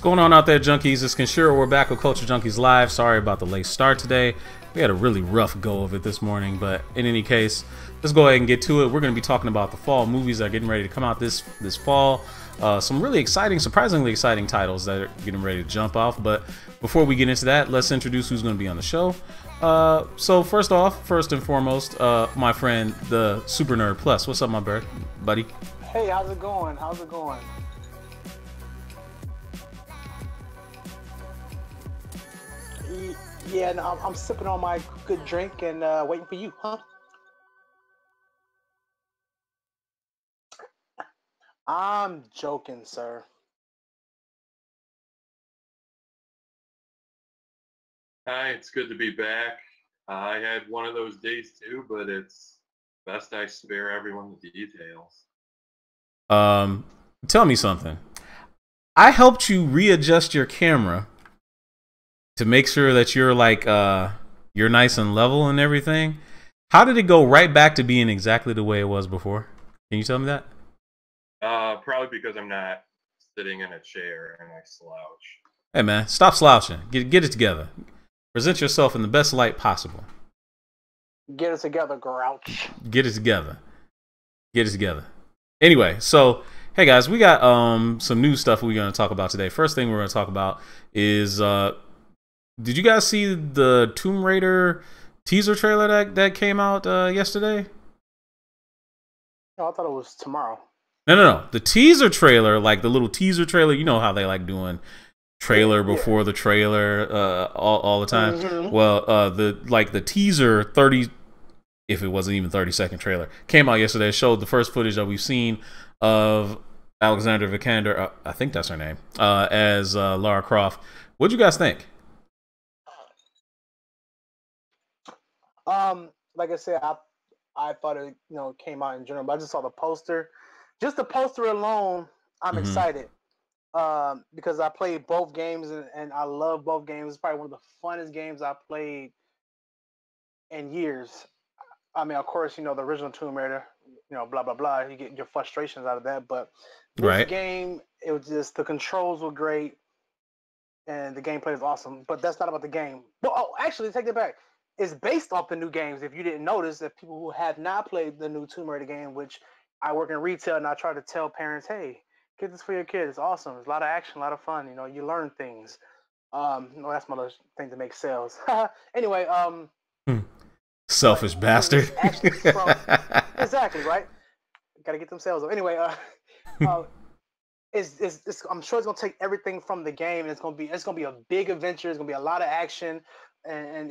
What's going on out there, junkies? It's Kenshiro. We're back with Culture Junkies Live. Sorry about the late start today. We had a really rough go of it this morning, but in any case, let's go ahead and get to it. We're going to be talking about the fall movies that are getting ready to come out this fall. Some really exciting, surprisingly exciting titles that are getting ready to jump off. But before we get into that, let's introduce who's going to be on the show. So first and foremost, my friend, the Super Nerd Plus. What's up, my buddy? Hey, how's it going? How's it going? Yeah, no, I'm sipping on my good drink and waiting for you, huh? I'm joking, sir. Hi, it's good to be back. I had one of those days too, but it's best I spare everyone the details. Tell me something. I helped you readjust your camera to make sure that you're like you're nice and level and everything. How did it go right back to being exactly the way it was before? Can you tell me that? Probably because I'm not sitting in a chair and I slouch. Hey man, stop slouching. Get it together. Present yourself in the best light possible. Get it together, grouch. Get it together. Get it together. Anyway, so hey guys, we got some new stuff we're going to talk about today. First thing we're going to talk about is did you guys see the Tomb Raider teaser trailer that came out yesterday? No, I thought it was tomorrow. No. The teaser trailer, like the little teaser trailer, you know how they like doing trailer before the trailer all the time. Mm-hmm. Well, the teaser 30, if it wasn't even 30-second trailer, came out yesterday. It showed the first footage that we've seen of Alexander Vikander, I think that's her name, as Lara Croft. What'd you guys think? Like I said, I thought it came out in general, but I just saw the poster. Just the poster alone, I'm excited. Because I played both games and I love both games. It's probably one of the funnest games I played in years. I mean, of course, the original Tomb Raider, blah, blah, blah. You get your frustrations out of that. But this game, it was just, the controls were great and the gameplay is awesome. But that's not about the game. Well, actually, take it back. It's based off the new games. If you didn't notice, that people who have not played the new Tomb Raider game, which I work in retail and I try to tell parents, hey, get this for your kids. It's awesome. It's a lot of action, a lot of fun. You learn things. That's my other thing to make sales. Anyway, selfish bastard. Exactly, right? Got to get them sales up. Anyway, it's I'm sure it's gonna take everything from the game, and it's gonna be a big adventure. It's gonna be a lot of action, and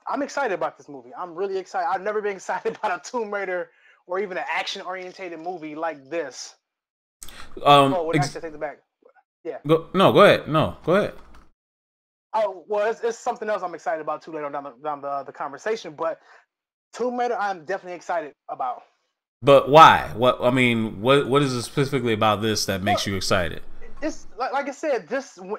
I'm excited about this movie. I'm really excited. I've never been excited about a Tomb Raider or even an action-oriented movie like this. Actually, take it back. Yeah. Go ahead. No, go ahead. Oh well, it's something else I'm excited about too later down the conversation. But Tomb Raider, I'm definitely excited about. But why? What is it specifically about this that makes you excited? It's like I said,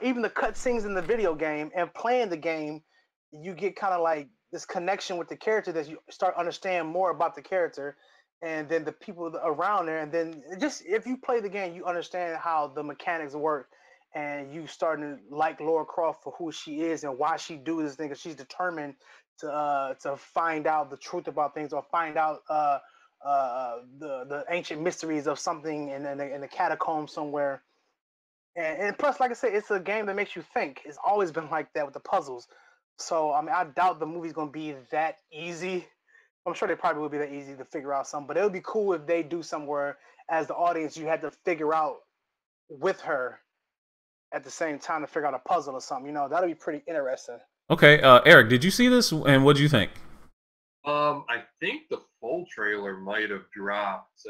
even the cutscenes in the video game and playing the game, you get kind of like this connection with the character that you start understand more about the character. And then the people around there, and then just if you play the game, you understand how the mechanics work, and you starting to like Lara Croft for who she is and why she do this thing. Cause she's determined to find out the truth about things, or find out the ancient mysteries of something in the catacombs somewhere. And plus, like I said, it's a game that makes you think. It's always been like that with the puzzles. So I mean, I doubt the movie's gonna be that easy. I'm sure they probably would be that easy to figure out something, but it would be cool if they do somewhere as the audience you had to figure out with her at the same time to figure out a puzzle or something. That'd be pretty interesting. Okay, Eric, did you see this and what do you think? I think the full trailer might have dropped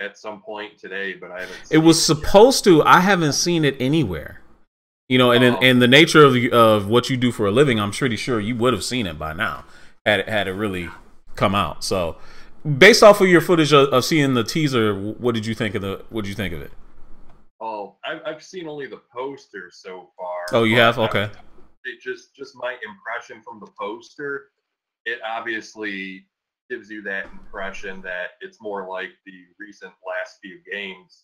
at some point today, but I haven't seen it. It was supposed to. I haven't seen it anywhere. And in the nature of what you do for a living, I'm pretty sure you would have seen it by now. Had it really come out. So, based off of your footage of seeing the teaser, what did you think of it? Oh, I've seen only the poster so far. Oh, you have? Okay. Just my impression from the poster. It obviously gives you that impression that it's more like the recent last few games.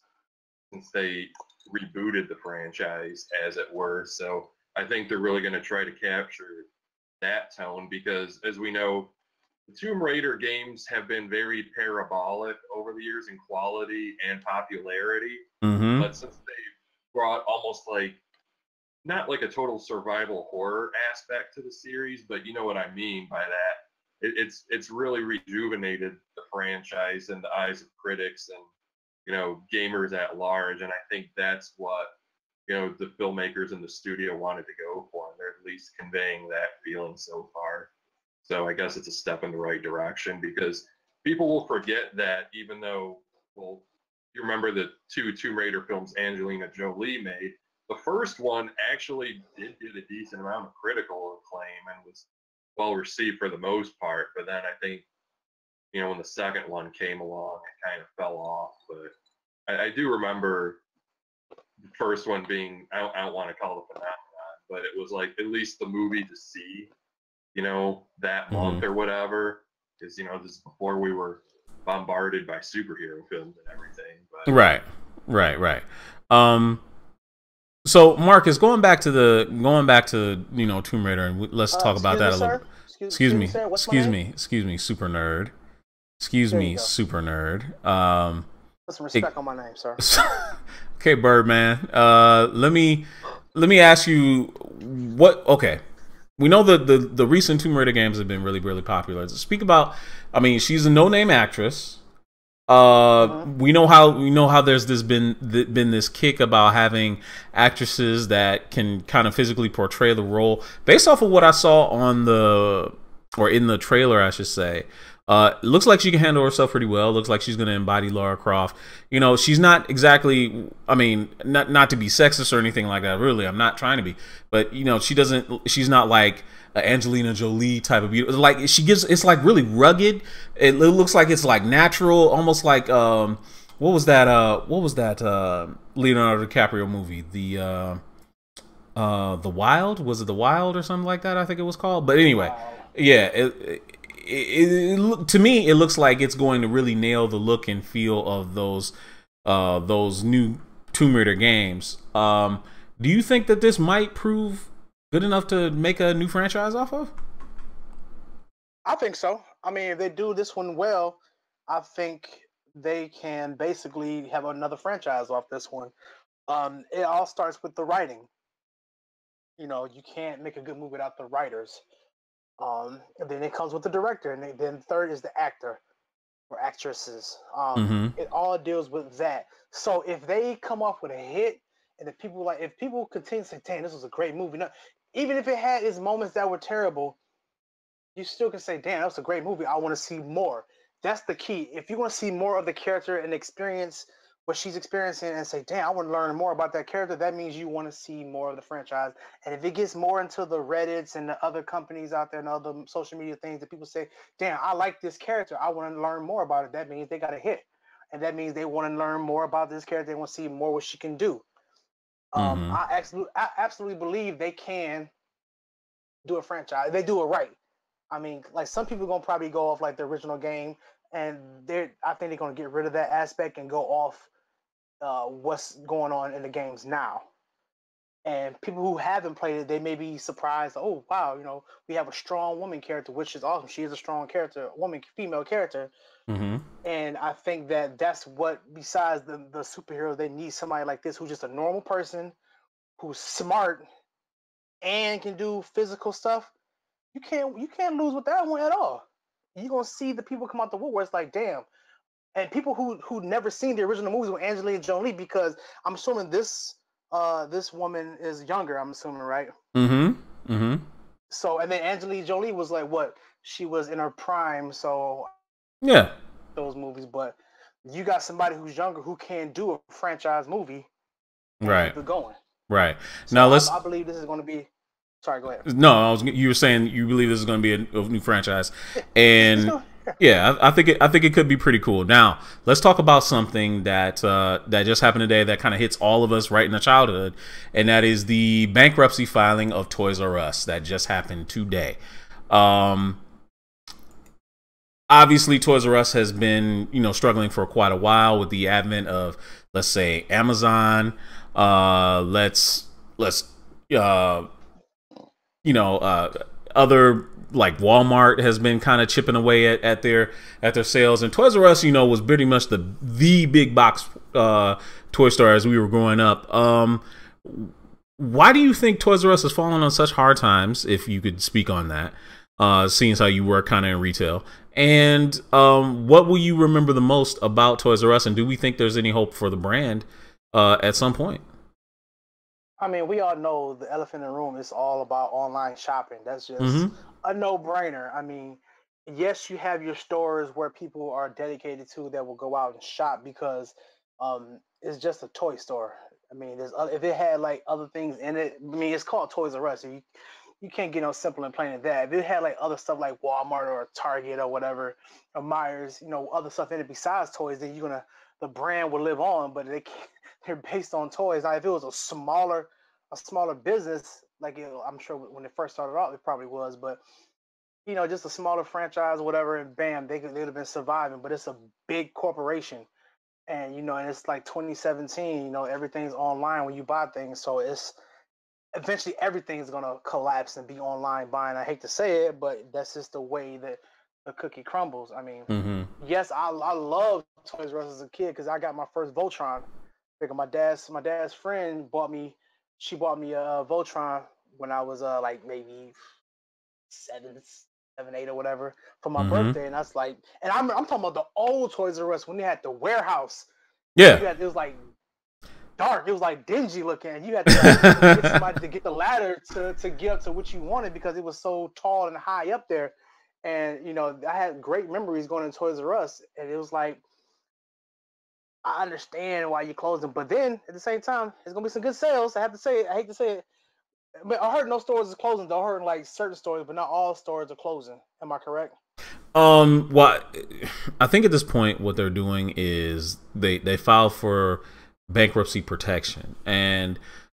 since they rebooted the franchise, as it were. So I think they're really going to try to capture that tone because, as we know, the Tomb Raider games have been very parabolic over the years in quality and popularity. Mm-hmm. But since they brought almost like not like a total survival horror aspect to the series, but you know what I mean by that. It's really rejuvenated the franchise in the eyes of critics and gamers at large, and I think that's what the filmmakers in the studio wanted to go for, and they're at least conveying that feeling so far. So I guess it's a step in the right direction because people will forget that even though, well, you remember the two Tomb Raider films Angelina Jolie made, the first one actually did get a decent amount of critical acclaim and was well received for the most part. But then I think, when the second one came along, it kind of fell off. But I do remember the first one being, I don't want to call it a phenomenon, but it was like at least the movie to see, that month or whatever. Because, this is before we were bombarded by superhero films and everything. But, Right. So Marcus, going back to Tomb Raider, and let's talk about that a little. Excuse me, super nerd. Super nerd. Put some respect on my name, sir. Okay, Birdman. Let me ask you what. Okay, we know the recent Tomb Raider games have been really, really popular. Speak about. I mean, she's a no-name actress. We know how there's been this kick about having actresses that can kind of physically portray the role. Based off of what I saw in the trailer, I should say, it looks like she can handle herself pretty well. Looks like she's going to embody Lara Croft. She's not exactly. I mean, not to be sexist or anything like that. Really, I'm not trying to be. But she's not like Angelina Jolie type of beauty. Like it's like really rugged. It looks like it's like natural, almost like what was that Leonardo DiCaprio movie? The Wild? Was it The Wild or something like that? I think it was called. But anyway, yeah. To me, it looks like it's going to really nail the look and feel of those new Tomb Raider games. Do you think that this might prove good enough to make a new franchise off of? I think so. I mean, if they do this one well, I think they can basically have another franchise off this one. It all starts with the writing. You can't make a good movie without the writers. And then it comes with the director, and then third is the actor or actresses. It all deals with that. So if they come off with a hit, and if people continue to say, "Damn, this was a great movie," now, even if it had its moments that were terrible, you still can say, "Damn, that was a great movie. I want to see more." That's the key. If you want to see more of the character and experience what she's experiencing and say, "Damn, I want to learn more about that character," that means you want to see more of the franchise. And if it gets more into the Reddits and the other companies out there and other social media things that people say, "Damn, I like this character. I want to learn more about it," that means they got a hit. And that means they want to learn more about this character. They want to see more what she can do. I absolutely believe they can do a franchise. They do it right. I mean, like some people are gonna probably go off like the original game, and I think they're gonna get rid of that aspect and go off what's going on in the games now. And people who haven't played it, they may be surprised. Oh wow, we have a strong woman character, which is awesome. She is a strong character, female character. And I think that's what, besides the superhero, they need somebody like this who's just a normal person, who's smart and can do physical stuff. You can't lose with that one at all. You're gonna see the people come out the woodwork. It's like, damn. And people who never seen the original movies with Angelina Jolie, because I'm assuming this woman is younger. I'm assuming, right? So, and then Angelina Jolie was like, what? She was in her prime. So yeah, those movies. But you got somebody who's younger who can do a franchise movie, and right? keep it going. Right. So now I believe this is going to be. Sorry, go ahead. No, you were saying you believe this is going to be a new franchise, and yeah, I think it could be pretty cool. Now, let's talk about something that just happened today that kind of hits all of us right in the childhood, and that is the bankruptcy filing of Toys R Us that just happened today. Obviously, Toys R Us has been, struggling for quite a while with the advent of let's say Amazon, let's you know, other like Walmart has been kind of chipping away at their sales, and Toys R Us, you know, was pretty much the big box toy store as we were growing up. Why do you think Toys R Us has fallen on such hard times? If you could speak on that, seeing as how you work kind of in retail, and what will you remember the most about Toys R Us, and do we think there's any hope for the brand at some point? I mean, we all know the elephant in the room is all about online shopping. That's just Mm-hmm. a no-brainer. I mean, yes, you have your stores where people are dedicated to that will go out and shop because it's just a toy store. I mean, if it had like other things in it, I mean, it's called Toys R Us. So you can't get no simple and plain than that. If it had like other stuff like Walmart or Target or whatever, or Myers, other stuff in it besides toys, then the brand will live on. But they're based on toys. Now, if it was a smaller business, I'm sure when it first started out, it probably was, but just a smaller franchise or whatever, and bam, they'd have been surviving. But it's a big corporation, and and it's like 2017. Everything's online when you buy things, so it's eventually everything's gonna collapse and be online buying. I hate to say it, but that's just the way that the cookie crumbles. I mean, Mm-hmm. yes, I love Toys R Us as a kid because I got my first Voltron. Because my dad's friend she bought me a Voltron when I was like maybe seven, 8 or whatever for my Mm-hmm. birthday, and that's like, and I'm talking about the old Toys R Us when they had the warehouse, and Yeah. it was like dark. It was like dingy looking. You had to get somebody to get the ladder to get up to what you wanted because it was so tall and high up there. And I had great memories going to Toys R Us, and it was like I understand why you're closing, but then at the same time, it's gonna be some good sales. I have to say it. I hate to say it, but I heard no stores is closing. Though I heard like certain stores, but not all stores are closing. Am I correct? Well, I think at this point, what they're doing is they file for bankruptcy protection, and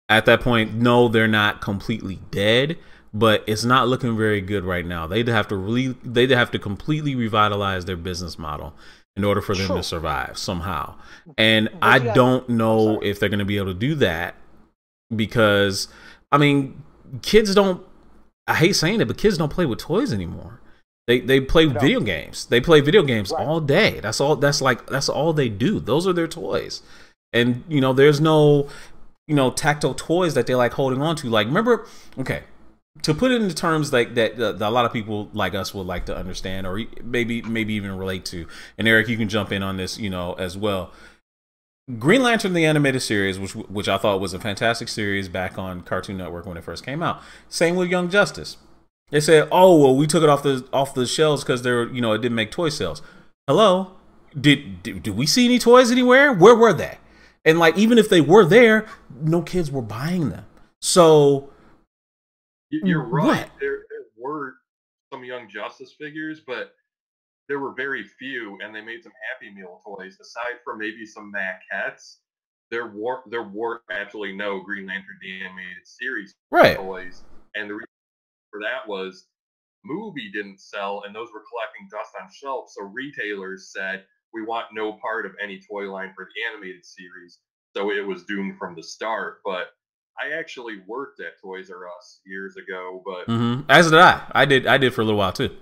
at that point, no, they're not completely dead, but it's not looking very good right now. They'd have to completely revitalize their business model in order for them to True, survive somehow. And but I you got. don't I'm know sorry. if they're going to be able to do that because, I mean, kids don't. I hate saying it, but kids don't play with toys anymore. They play They don't. video games. They play video games Right. all day. That's all. That's all they do. Those are their toys. And there's no tactile toys that they like holding on to. Like, remember, okay, to put it into terms like that a lot of people like us would like to understand, or maybe even relate to. And Eric, you can jump in on this, as well. Green Lantern the animated series, which I thought was a fantastic series back on Cartoon Network when it first came out. Same with Young Justice. They said, "Oh well, we took it off the shelves because it didn't make toy sales." Hello, did we see any toys anywhere? Where were they? And like, even if they were there, no kids were buying them. So You're right. what? There were some Young Justice figures, but there were very few, and they made some Happy Meal toys. Aside from maybe some maquettes, there were actually no Green Lantern the animated series Right. toys, and the reason for that was movie didn't sell, and those were collecting dust on shelves. So retailers said we want no part of any toy line for the animated series, so it was doomed from the start. But I actually worked at Toys R Us years ago, but Mm-hmm. As did I. I did for a little while too.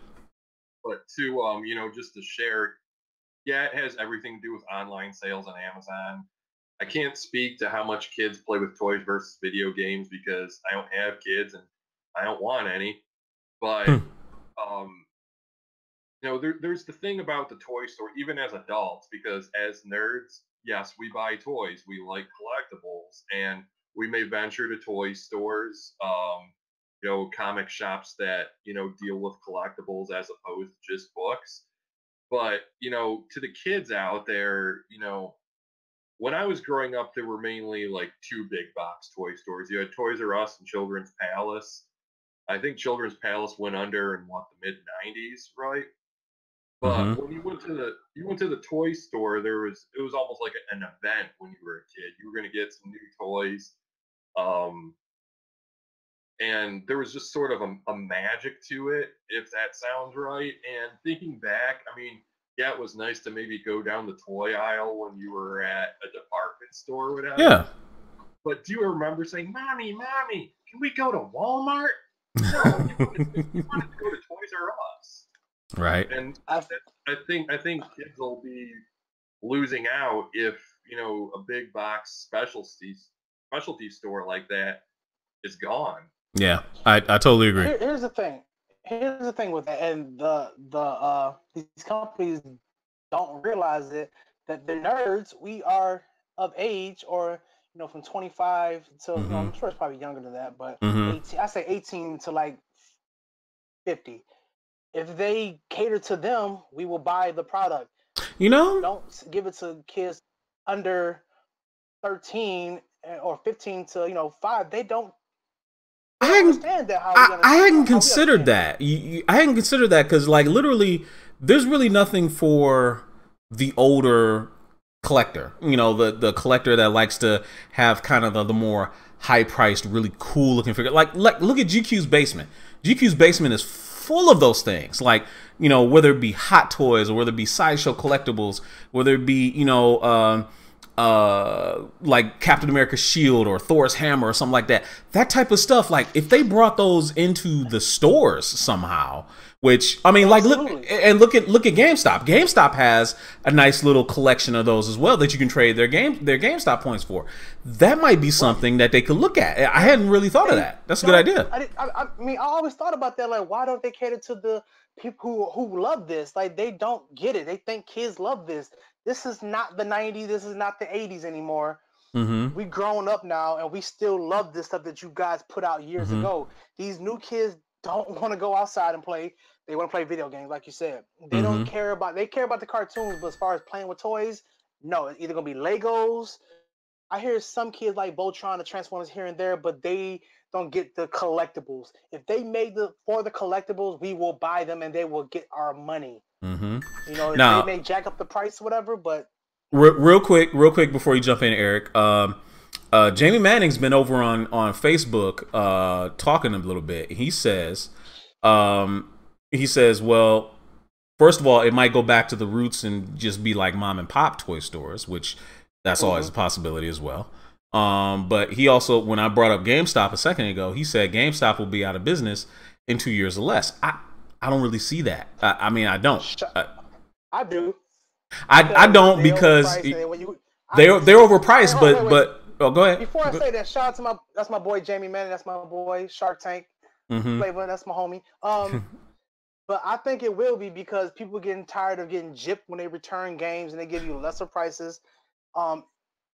to just to share, yeah, it has everything to do with online sales on Amazon. I can't speak to how much kids play with toys versus video games because I don't have kids and I don't want any. But Hmm. um, there's the thing about the toy store, even as adults, because as nerds, yes, we buy toys, we like collectibles, and we may venture to toy stores, comic shops that deal with collectibles as opposed to just books. But to the kids out there, when I was growing up, there were mainly like two big box toy stores. You had Toys R Us and Children's Palace. I think Children's Palace went under in what, the mid '90s, right? But Mm-hmm. when you went to the toy store, it was almost like an event when you were a kid. You were going to get some new toys, um, and there was just sort of a magic to it, if that sounds right. And thinking back, I mean, yeah, it was nice to maybe go down the toy aisle when you were at a department store or whatever. Yeah. But do you remember saying, "Mommy, Mommy, can we go to Walmart?" No, you wanted to go to Toys R Us. Right. And I think kids will be losing out if, you know, a big box specialty store like that is gone. Yeah, I totally agree. Here's the thing. Here's the thing with that, and these companies don't realize it, that the nerds, we are of age, or you know, from 25 to you know, I'm sure it's probably younger than that, but 18, I say 18 to like 50. If they cater to them, we will buy the product. You know, don't give it to kids under 13 or 15 to 5. They don't. I understand that. I hadn't considered that. I hadn't considered that because, like, literally, there's really nothing for the older collector. You know, the collector that likes to have kind of the more high-priced, really cool-looking figure. Like, look at GQ's basement. GQ's basement is full of those things. Like, you know, whether it be Hot Toys or whether it be Sideshow collectibles, whether it be, you know, like Captain America's shield or Thor's hammer or something like that. That type of stuff, like if they brought those into the stores somehow, which I mean, like look at GameStop. GameStop has a nice little collection of those as well that you can trade their GameStop points for. That might be something that they could look at. I hadn't really thought of that. That's a good idea. I mean, I always thought about that. Like, why don't they cater to the people who love this? Like, they don't get it. They think kids love this. This is not the 90s. This is not the 80s anymore. We grown up now, and we still love this stuff that you guys put out years ago. These new kids don't want to go outside and play. They want to play video games, like you said. They don't care about. They care about the cartoons, but as far as playing with toys, no. It's either gonna be Legos. I hear some kids like Voltron, the Transformers here and there, but they don't get the collectibles. If they made for the collectibles, we will buy them, and they will get our money. You know, now, they may jack up the price, or whatever. But real quick before you jump in, Eric. Jamie Manning's been over on Facebook talking a little bit. He says, well, first of all, it might go back to the roots and just be like mom and pop toy stores, which that's always a possibility as well. But he also, when I brought up GameStop a second ago, he said GameStop will be out of business in 2 years or less. I don't really see that. I mean, I don't. I do. I don't because they're overpriced. But oh, go ahead. Before I say that, shout out to that's my boy Jamie Manning. That's my boy Shark Tank flavor. That's my homie. But I think it will be because people are getting tired of getting gypped when they return games and they give you lesser prices. I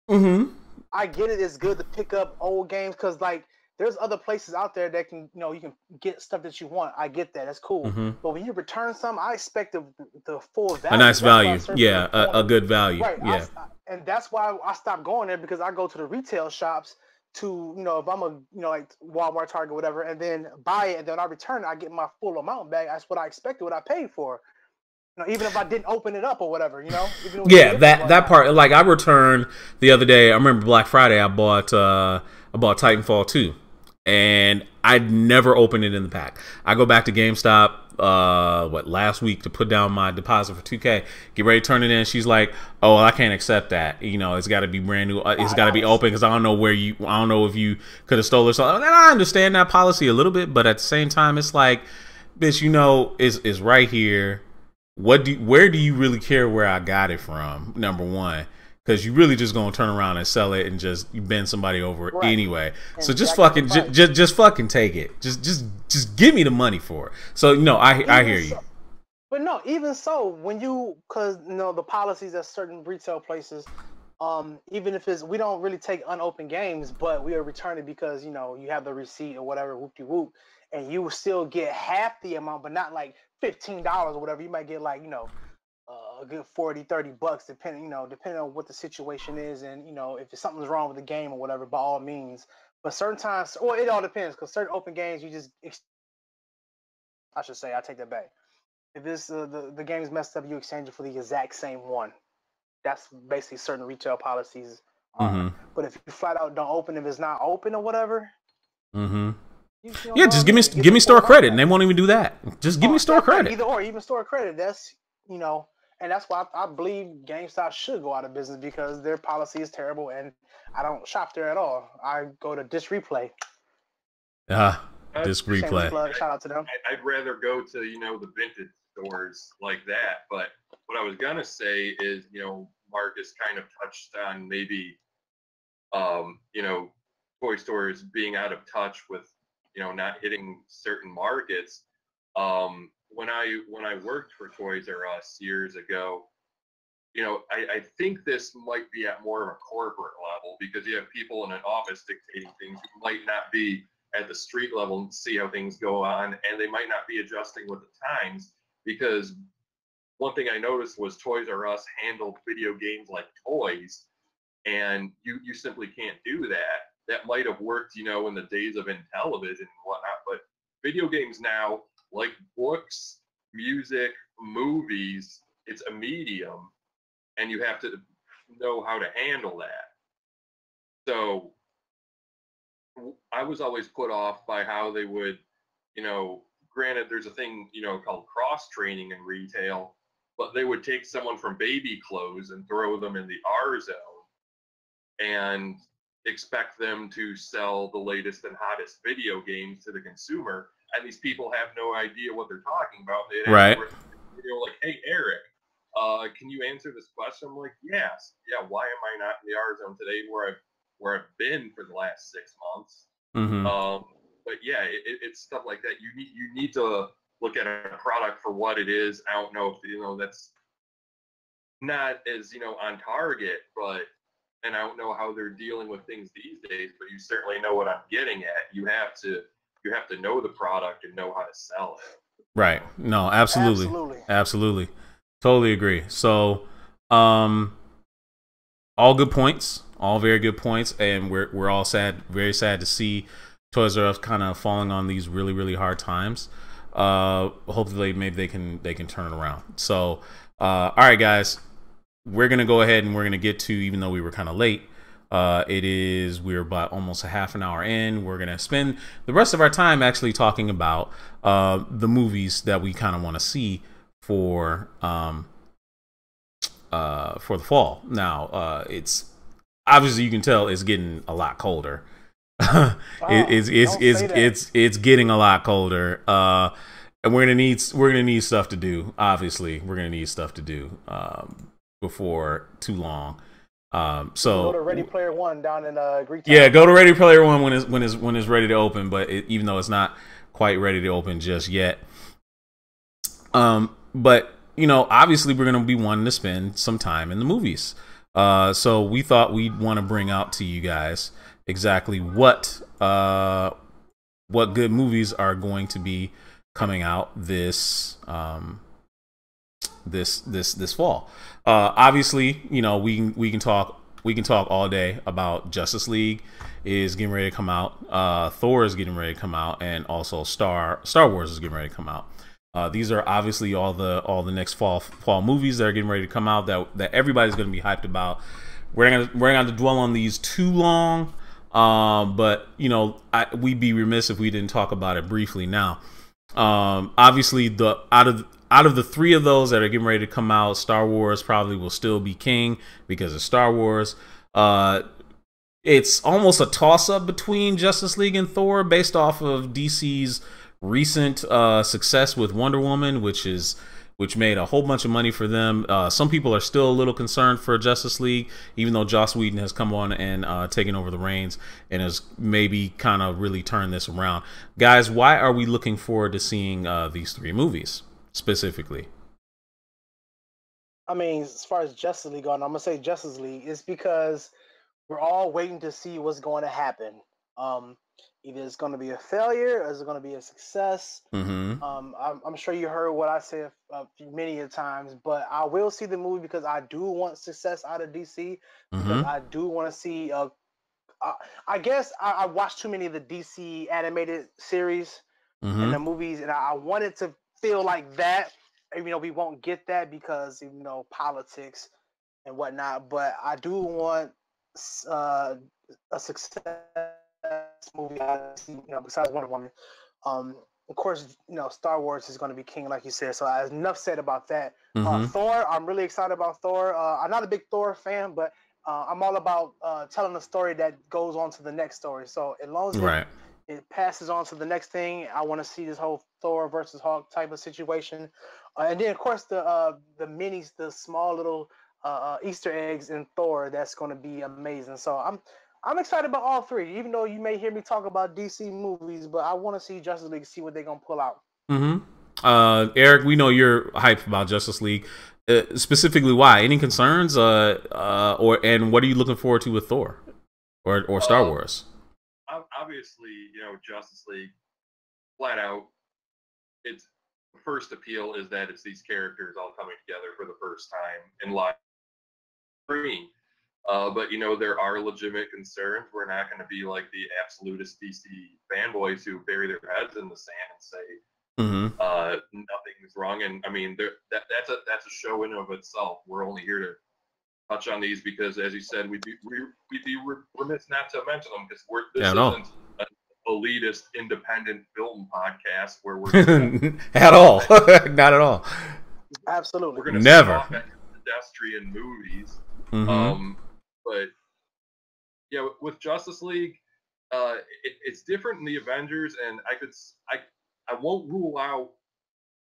get it. It's good to pick up old games because like. There's other places out there that can, you know, you can get stuff that you want. I get that. That's cool. But when you return something, I expect the full value. A nice value. Yeah, a good value. Right. Yeah. And that's why I stopped going there because I go to the retail shops to, you know, if I'm like Walmart, Target, whatever, and then buy it and then I return it, I get my full amount back. That's what I expected, what I paid for. You know, even if I didn't open it up or whatever, you know. Yeah, that part. Like I returned the other day. I remember Black Friday. I bought Titanfall 2. And I'd never opened it in the pack. I go back to GameStop, last week to put down my deposit for 2K. Get ready to turn it in. She's like, "Oh, I can't accept that. You know, it's got to be brand new. It's got to be open because I don't know if you could have stolen something." And I understand that policy a little bit, but at the same time, it's like, bitch, you know, it's right here. Where do you really care where I got it from? Number one. Because you really just gonna turn around and sell it and just bend somebody over anyway. And so just fucking take it. Just give me the money for it. So no, I hear you. But no, even so, because you know the policies at certain retail places, even if we don't really take unopened games, but we are returning because you know you have the receipt or whatever, whoop de whoop, and you will still get half the amount, but not like $15 or whatever. You might get like a good $40-$30 depending on what the situation is and you know if something's wrong with the game or whatever, by all means. But certain times, or it all depends, because certain open games I take that back. If this the game is messed up, you exchange it for the exact same one. That's basically certain retail policies. But if you flat out don't open, if it's not open or whatever, yeah, just give me store credit, and they won't even do that. Just give me store credit. Either or, even store credit. That's And that's why I believe GameStop should go out of business because their policy is terrible, and I don't shop there at all. I go to Disc Replay. Disc Shameless Replay. plug. Shout out to them. I'd rather go to, the vintage stores like that. But what I was gonna say is, Marcus kind of touched on maybe, toy stores being out of touch with, not hitting certain markets. When I worked for Toys R Us years ago, I think this might be at more of a corporate level because you have people in an office dictating things who might not be at the street level and see how things go on, and they might not be adjusting with the times. Because one thing I noticed was Toys R Us handled video games like toys, and you simply can't do that. That might have worked, in the days of Intellivision and whatnot, but video games now, like books, music, movies, it's a medium, and you have to know how to handle that. So I was always put off by how they would, granted there's a thing, called cross training in retail, but they would take someone from baby clothes and throw them in the R zone and expect them to sell the latest and hottest video games to the consumer. And these people have no idea what they're talking about. They'd Right. Like, hey, Eric, can you answer this question? I'm like, yes. Yeah, why am I not in the R zone today where I've been for the last 6 months? Mm-hmm. But yeah, it's stuff like that. You need to look at a product for what it is. I don't know if that's not as on target, and I don't know how they're dealing with things these days. But you certainly know what I'm getting at. You have to know the product and know how to sell it. Right. No, absolutely. Totally agree. So, all good points, all very good points, and we're all very sad to see Toys R Us kind of falling on these really, really hard times. Hopefully, maybe they can turn it around. So, all right, guys, we're gonna go ahead and we're gonna get to, even though we were kind of late. We're about almost a half an hour in. We're gonna spend the rest of our time actually talking about the movies that we kind of want to see for the fall. Now, it's obviously, you can tell it's getting a lot colder. It's getting a lot colder, and we're gonna need stuff to do. Obviously, we're gonna need stuff to do before too long. So go to Ready Player One down in Greektown. Yeah, go to Ready Player One when it's ready to open. But even though it's not quite ready to open just yet, but obviously we're gonna be wanting to spend some time in the movies. So we thought we'd want to bring out to you guys exactly what good movies are going to be coming out this fall. Obviously, we can talk all day about Justice League is getting ready to come out. Thor is getting ready to come out, and also Star Wars is getting ready to come out. These are obviously all the next fall movies that are getting ready to come out that everybody's going to be hyped about. We're not going to dwell on these too long, but we'd be remiss if we didn't talk about it briefly. Now, obviously, out of the three of those that are getting ready to come out, Star Wars probably will still be king because of Star Wars. It's almost a toss-up between Justice League and Thor based off of DC's recent success with Wonder Woman, which made a whole bunch of money for them. Some people are still a little concerned for Justice League, even though Joss Whedon has come on and taken over the reins and has maybe kind of really turned this around. Guys, why are we looking forward to seeing these three movies specifically? I mean, as far as Justice League on, I'm gonna say Justice League is because we're all waiting to see what's going to happen. Either it's going to be a failure or it's going to be a success. Mm-hmm. I'm sure you heard what I said many a times, but I will see the movie because I do want success out of DC. Because I do want to see. I guess I watched too many of the DC animated series and the movies, and I wanted to feel like that. We won't get that because politics and whatnot. But I do want a success movie, besides Wonder Woman. of course, Star Wars is going to be king, like you said. So enough said about that. Mm-hmm. Thor, I'm really excited about Thor. I'm not a big Thor fan, but I'm all about telling a story that goes on to the next story. So as long as Right. it passes on to the next thing, I want to see this whole Thor versus Hulk type of situation. And then, of course, the minis, the small little Easter eggs in Thor, that's going to be amazing. So I'm excited about all three, even though you may hear me talk about DC movies, but I want to see Justice League, see what they're going to pull out. Mm-hmm. Eric, we know you're hyped about Justice League. Specifically, why? Any concerns? And what are you looking forward to with Thor or Star Wars? Obviously, Justice League, flat out, its first appeal is that it's these characters all coming together for the first time in live screen. But there are legitimate concerns. We're not going to be like the absolutist DC fanboys who bury their heads in the sand and say nothing's wrong. And I mean, that's a show in and of itself. We're only here to touch on these because, as you said, we'd be remiss not to mention them because this isn't an elitist independent film podcast where we're at all, not at all. Absolutely, we're going to never stop at pedestrian movies. Mm-hmm. But yeah, with Justice League, it's different in the Avengers, and I won't rule out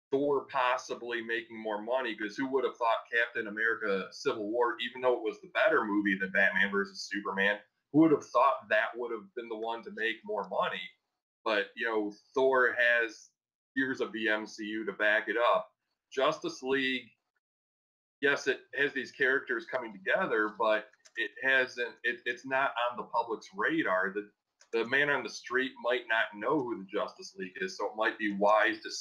Thor possibly making more money because who would have thought Captain America: Civil War, even though it was the better movie than Batman versus Superman, who would have thought that would have been the one to make more money? But Thor has years of the MCU to back it up. Justice League, yes, it has these characters coming together, but it hasn't. It's not on the public's radar. The man on the street might not know who the Justice League is, so it might be wise to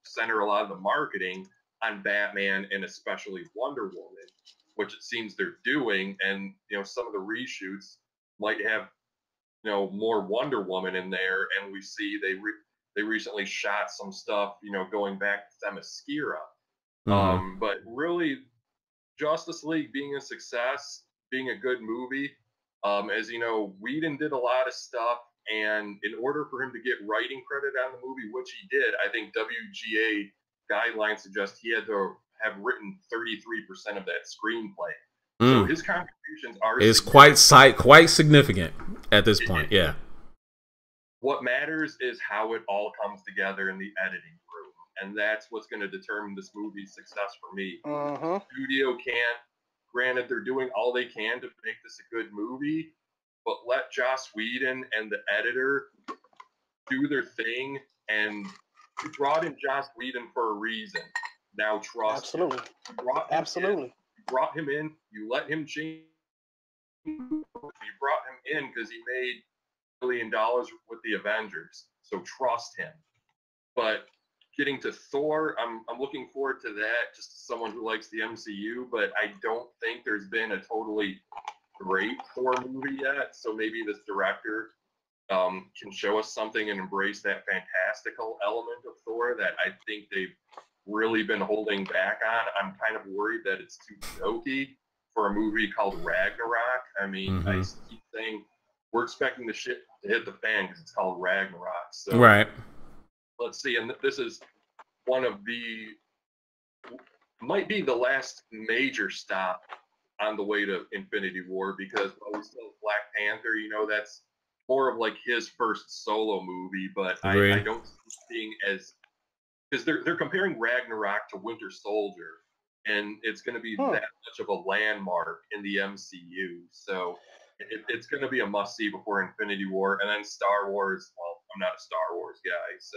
center a lot of the marketing on Batman and especially Wonder Woman, which it seems they're doing. And some of the reshoots might have more Wonder Woman in there, and we see they recently shot some stuff going back to Themyscira. But really, Justice League being a success, being a good movie. As you know, Whedon did a lot of stuff, and in order for him to get writing credit on the movie, which he did, I think WGA guidelines suggest he had to have written 33% of that screenplay. So his contributions are quite significant at this point. Yeah. What matters is how it all comes together in the editing room, and that's what's going to determine this movie's success for me. The studio can't. Granted, they're doing all they can to make this a good movie, but let Joss Whedon and the editor do their thing. And you brought in Joss Whedon for a reason. Now trust him. You brought him in. You let him change. You brought him in because he made $1 billion with the Avengers. So trust him. But getting to Thor, I'm looking forward to that, just as someone who likes the MCU, but I don't think there's been a totally great Thor movie yet, so maybe this director can show us something and embrace that fantastical element of Thor that I think they've really been holding back on. I'm kind of worried that it's too jokey for a movie called Ragnarok. I mean, I keep saying we're expecting the shit to hit the fan because it's called Ragnarok. So right. Let's see, and this is one of might be the last major stop on the way to Infinity War because we still have Black Panther, that's more of like his first solo movie, but I don't see it being as, because they're comparing Ragnarok to Winter Soldier, and it's going to be that much of a landmark in the MCU, so it's going to be a must-see before Infinity War, and then Star Wars, well, I'm not a Star Wars guy, so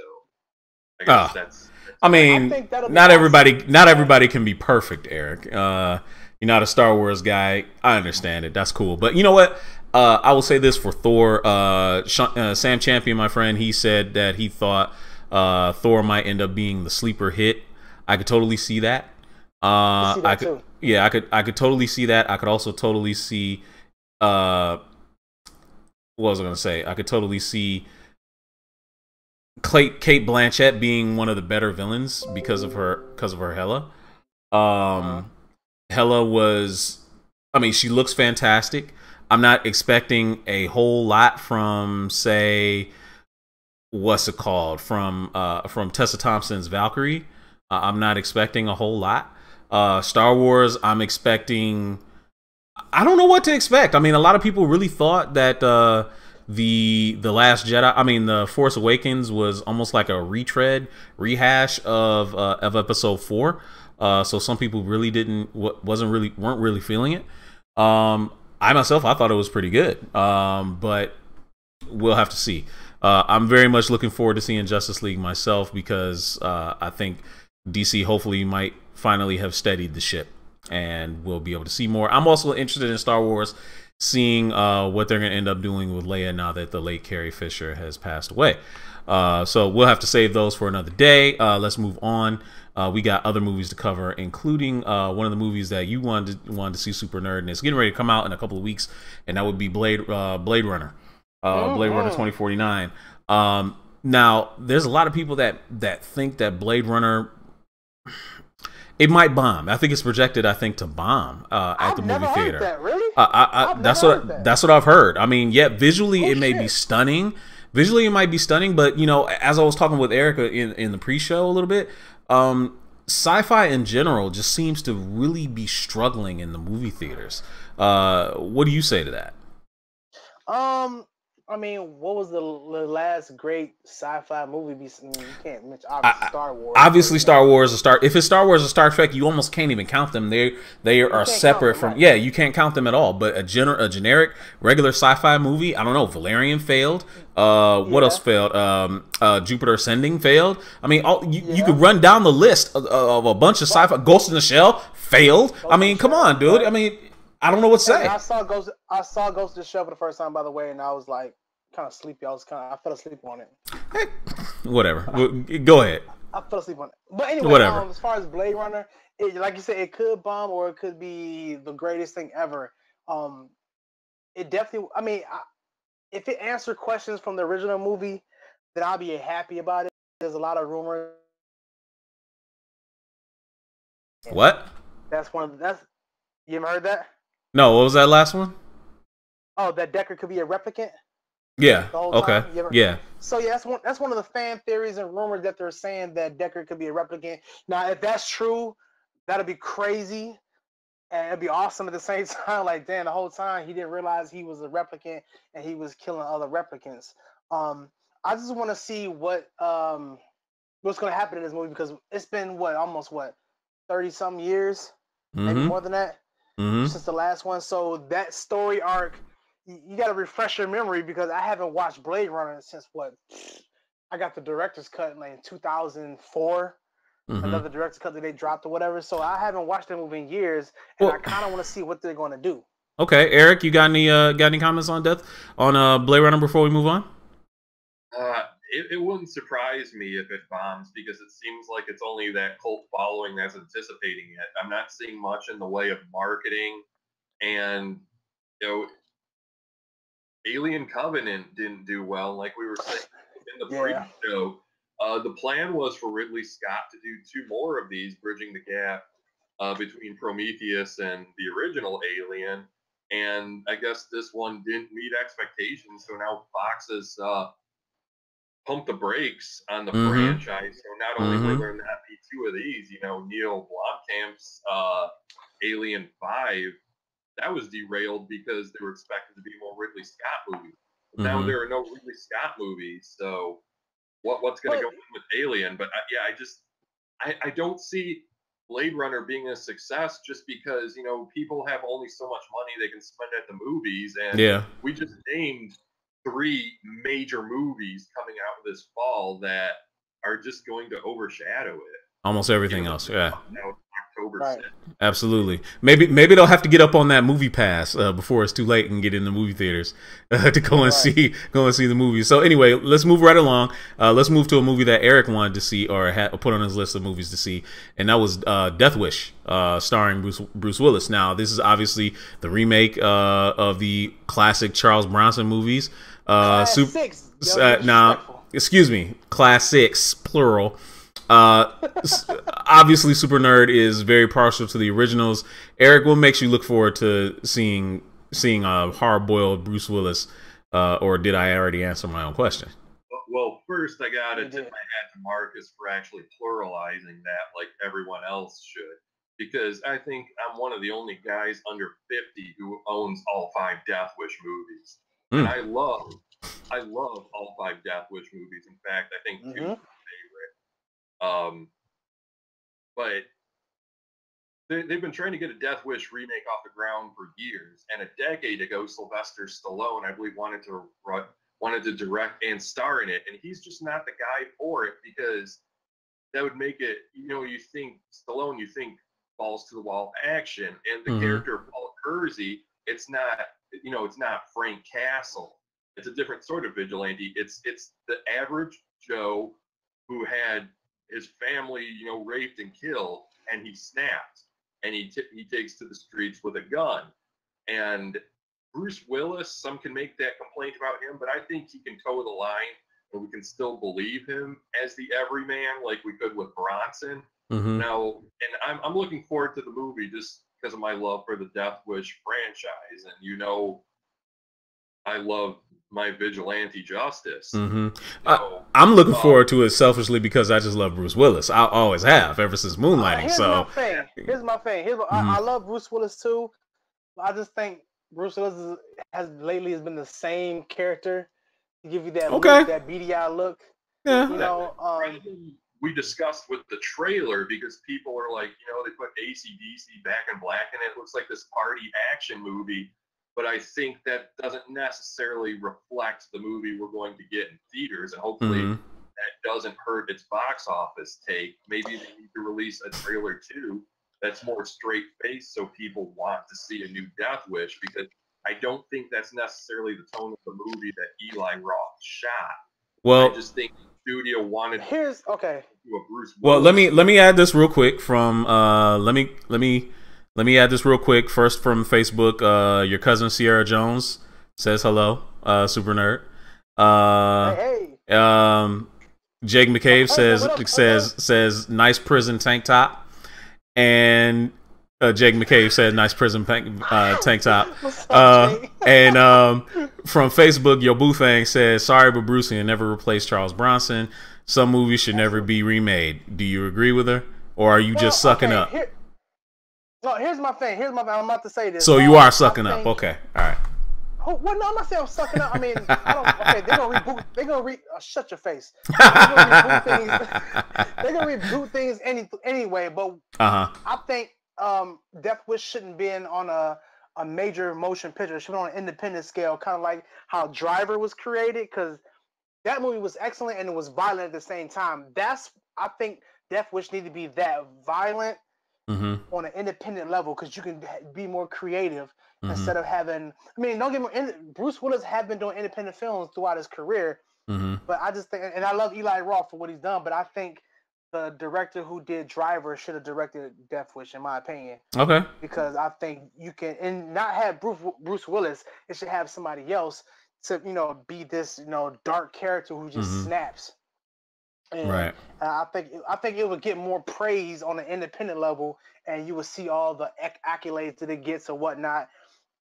I guess that's I mean, not everybody can be perfect, Eric. You're not a Star Wars guy. I understand it. That's cool. But you know what? I will say this for Thor. Sam Champion, my friend, he said that he thought Thor might end up being the sleeper hit. I could totally see that. I could totally see that. I could also totally see what was I gonna say? I could totally see Kate Blanchett being one of the better villains because of her Hela. Hela was, I mean, she looks fantastic. I'm not expecting a whole lot from, say, what's it called, from Tessa Thompson's Valkyrie. I'm not expecting a whole lot. Star Wars, I'm expecting. I don't know what to expect. I mean, a lot of people really thought that the Last Jedi, I mean, the Force Awakens was almost like a rehash of Episode 4. So some people really weren't really feeling it. I myself, I thought it was pretty good. But we'll have to see. I'm very much looking forward to seeing Justice League myself because I think DC hopefully might finally have steadied the ship and we'll be able to see more. I'm also interested in Star Wars, seeing what they're going to end up doing with Leia now that the late Carrie Fisher has passed away. So we'll have to save those for another day. Let's move on. We got other movies to cover, including one of the movies that you wanted to see, Super Nerd, and it's getting ready to come out in a couple of weeks, and that would be Blade Runner. Blade Runner 2049. Now, there's a lot of people that think that Blade Runner, it might bomb. I think it's projected, to bomb at the movie theater. That, really? That's what I've heard. I mean, yeah, visually it may be stunning. Visually it might be stunning, but you know, as I was talking with Erica in the pre-show a little bit, sci-fi in general just seems to really be struggling in the movie theaters. What do you say to that? I mean, what was the last great sci-fi movie? You can't mention Star Wars. Obviously, Star Wars or If it's Star Wars or Star Trek, you almost can't even count them. They are separate from. Right. Yeah, you can't count them at all. But a generic regular sci-fi movie, I don't know. Valerian failed. What else failed? Jupiter Ascending failed. I mean, you could run down the list of a bunch of sci-fi. Ghost in the Shell failed. I mean, come on, dude. I mean, I don't know what to say. I saw Ghost in the Shell for the first time, by the way, and I was like kind of sleepy. I fell asleep on it. Hey, whatever. Go ahead. I fell asleep on it. But anyway, whatever. As far as Blade Runner, like you said, it could bomb or it could be the greatest thing ever. It definitely. I mean, if it answered questions from the original movie, then I'll be happy about it. There's a lot of rumors. What? You ever heard that? No, what was that last one? Oh, that Deckard could be a replicant? Yeah. Okay. Yeah. So yeah, that's one of the fan theories and rumors that they're saying that Deckard could be a replicant. Now, if that's true, that'd be crazy, and it'd be awesome at the same time. Like, damn, the whole time he didn't realize he was a replicant and he was killing other replicants. I just want to see what's going to happen in this movie because it's been almost 30-something years, maybe more than that. Since the last one. So that story arc, you got to refresh your memory because I haven't watched Blade Runner since I got the director's cut in 2004. Another director's cut that they dropped or whatever. So I haven't watched that movie in years, and I kind of want to see what they're going to do. Okay, Eric, you got any comments on Blade Runner before we move on? It wouldn't surprise me if it bombs because it seems like it's only that cult following that's anticipating it. I'm not seeing much in the way of marketing, and Alien Covenant didn't do well, like we were saying in the pre-show. The plan was for Ridley Scott to do 2 more of these, bridging the gap between Prometheus and the original Alien, and I guess this one didn't meet expectations. So now Fox is pump the brakes on the franchise. So not only will there not be 2 of these, Neil Blomkamp's Alien 5, that was derailed because they were expected to be more Ridley Scott movies. But now there are no Ridley Scott movies, so what's going to go on with Alien? But I don't see Blade Runner being a success just because people have only so much money they can spend at the movies, and we just named 3 major movies coming out this fall that are just going to overshadow it. Almost everything else, yeah. October 6th. Absolutely. Maybe they'll have to get up on that movie pass before it's too late and get in the movie theaters to go and see the movie. So anyway, let's move right along. Let's move to a movie that Eric wanted to see or had put on his list of movies to see, and that was Death Wish, starring Bruce Willis. Now, this is obviously the remake of the classic Charles Bronson movies. Classics. Now, excuse me, classics plural. Obviously, Super Nerd is very partial to the originals. Eric, what makes you look forward to seeing a hard-boiled Bruce Willis? Or did I already answer my own question? Well, first I gotta He tip did. my hat to Marcus for actually pluralizing that like everyone else should. Because I think I'm one of the only guys under 50 who owns all 5 Death Wish movies. And Mm. I love all 5 Death Wish movies. In fact, I think 2 is Mm-hmm. my favorite. But they've been trying to get a Death Wish remake off the ground for years. And a decade ago, Sylvester Stallone, I believe, wanted to direct and star in it, and he's just not the guy for it because that would make it. You think Stallone, you think balls to the wall action, and the Mm-hmm. character of Paul Kersey, it's not. It's not Frank Castle. It's a different sort of vigilante. It's the average Joe who had his family, raped and killed, and he snapped, and he takes to the streets with a gun. And Bruce Willis, some can make that complaint about him, but I think he can toe the line, and we can still believe him as the everyman, like we could with Bronson. Mm-hmm. Now, and I'm looking forward to the movie just because of my love for the Death Wish franchise, and I love my vigilante justice. Mm-hmm. So, I'm looking forward to it selfishly because I just love Bruce Willis. I always have ever since Moonlighting. Here's So my thing. I love Bruce Willis too. I just think Bruce Willis has been the same character to give you that okay, look, that beady eye look. yeah. We discussed with the trailer because people are like, they put AC/DC Back in Black and it looks like this party action movie. But I think that doesn't necessarily reflect the movie we're going to get in theaters. And hopefully that doesn't hurt its box office take. Maybe they need to release a trailer too that's more straight faced so people want to see a new Death Wish, because I don't think that's necessarily the tone of the movie that Eli Roth shot. Well, I just think the studio wanted okay. to do a Bruce Willis. Well, let me add this real quick from let me add this real quick first from Facebook. Your cousin Sierra Jones says hello, super nerd. Hey. Jake McCabe says nice prison tank top. And Jake McCabe said, "Nice prison tank top." And from Facebook, Yo Boo Thang says, "Sorry, but Bruce can never replace Charles Bronson. Some movies should never be remade." Do you agree with her, or are you just sucking up? Here's my thing. I'm about to say this. So you are sucking up. Okay, all right. Well, no, I'm not saying I'm sucking up. I mean, I don't. Okay, they're gonna reboot. They're gonna shut your face. They're gonna reboot things anyway. But I think Death Wish shouldn't be on a major motion picture. It should be on an independent scale, kind of like how Driver was created, because that movie was excellent and it was violent at the same time. I think Death Wish need to be that violent on an independent level, because you can be more creative instead of having. I mean, don't get me. Bruce Willis have been doing independent films throughout his career, but I just think, and I love Eli Roth for what he's done, but I think the director who did Driver should have directed Death Wish, in my opinion. Okay. Because I think you can, and not have Bruce Willis. It should have somebody else to be this dark character who just snaps. And right. I think it would get more praise on an independent level, and you would see all the accolades that it gets or whatnot.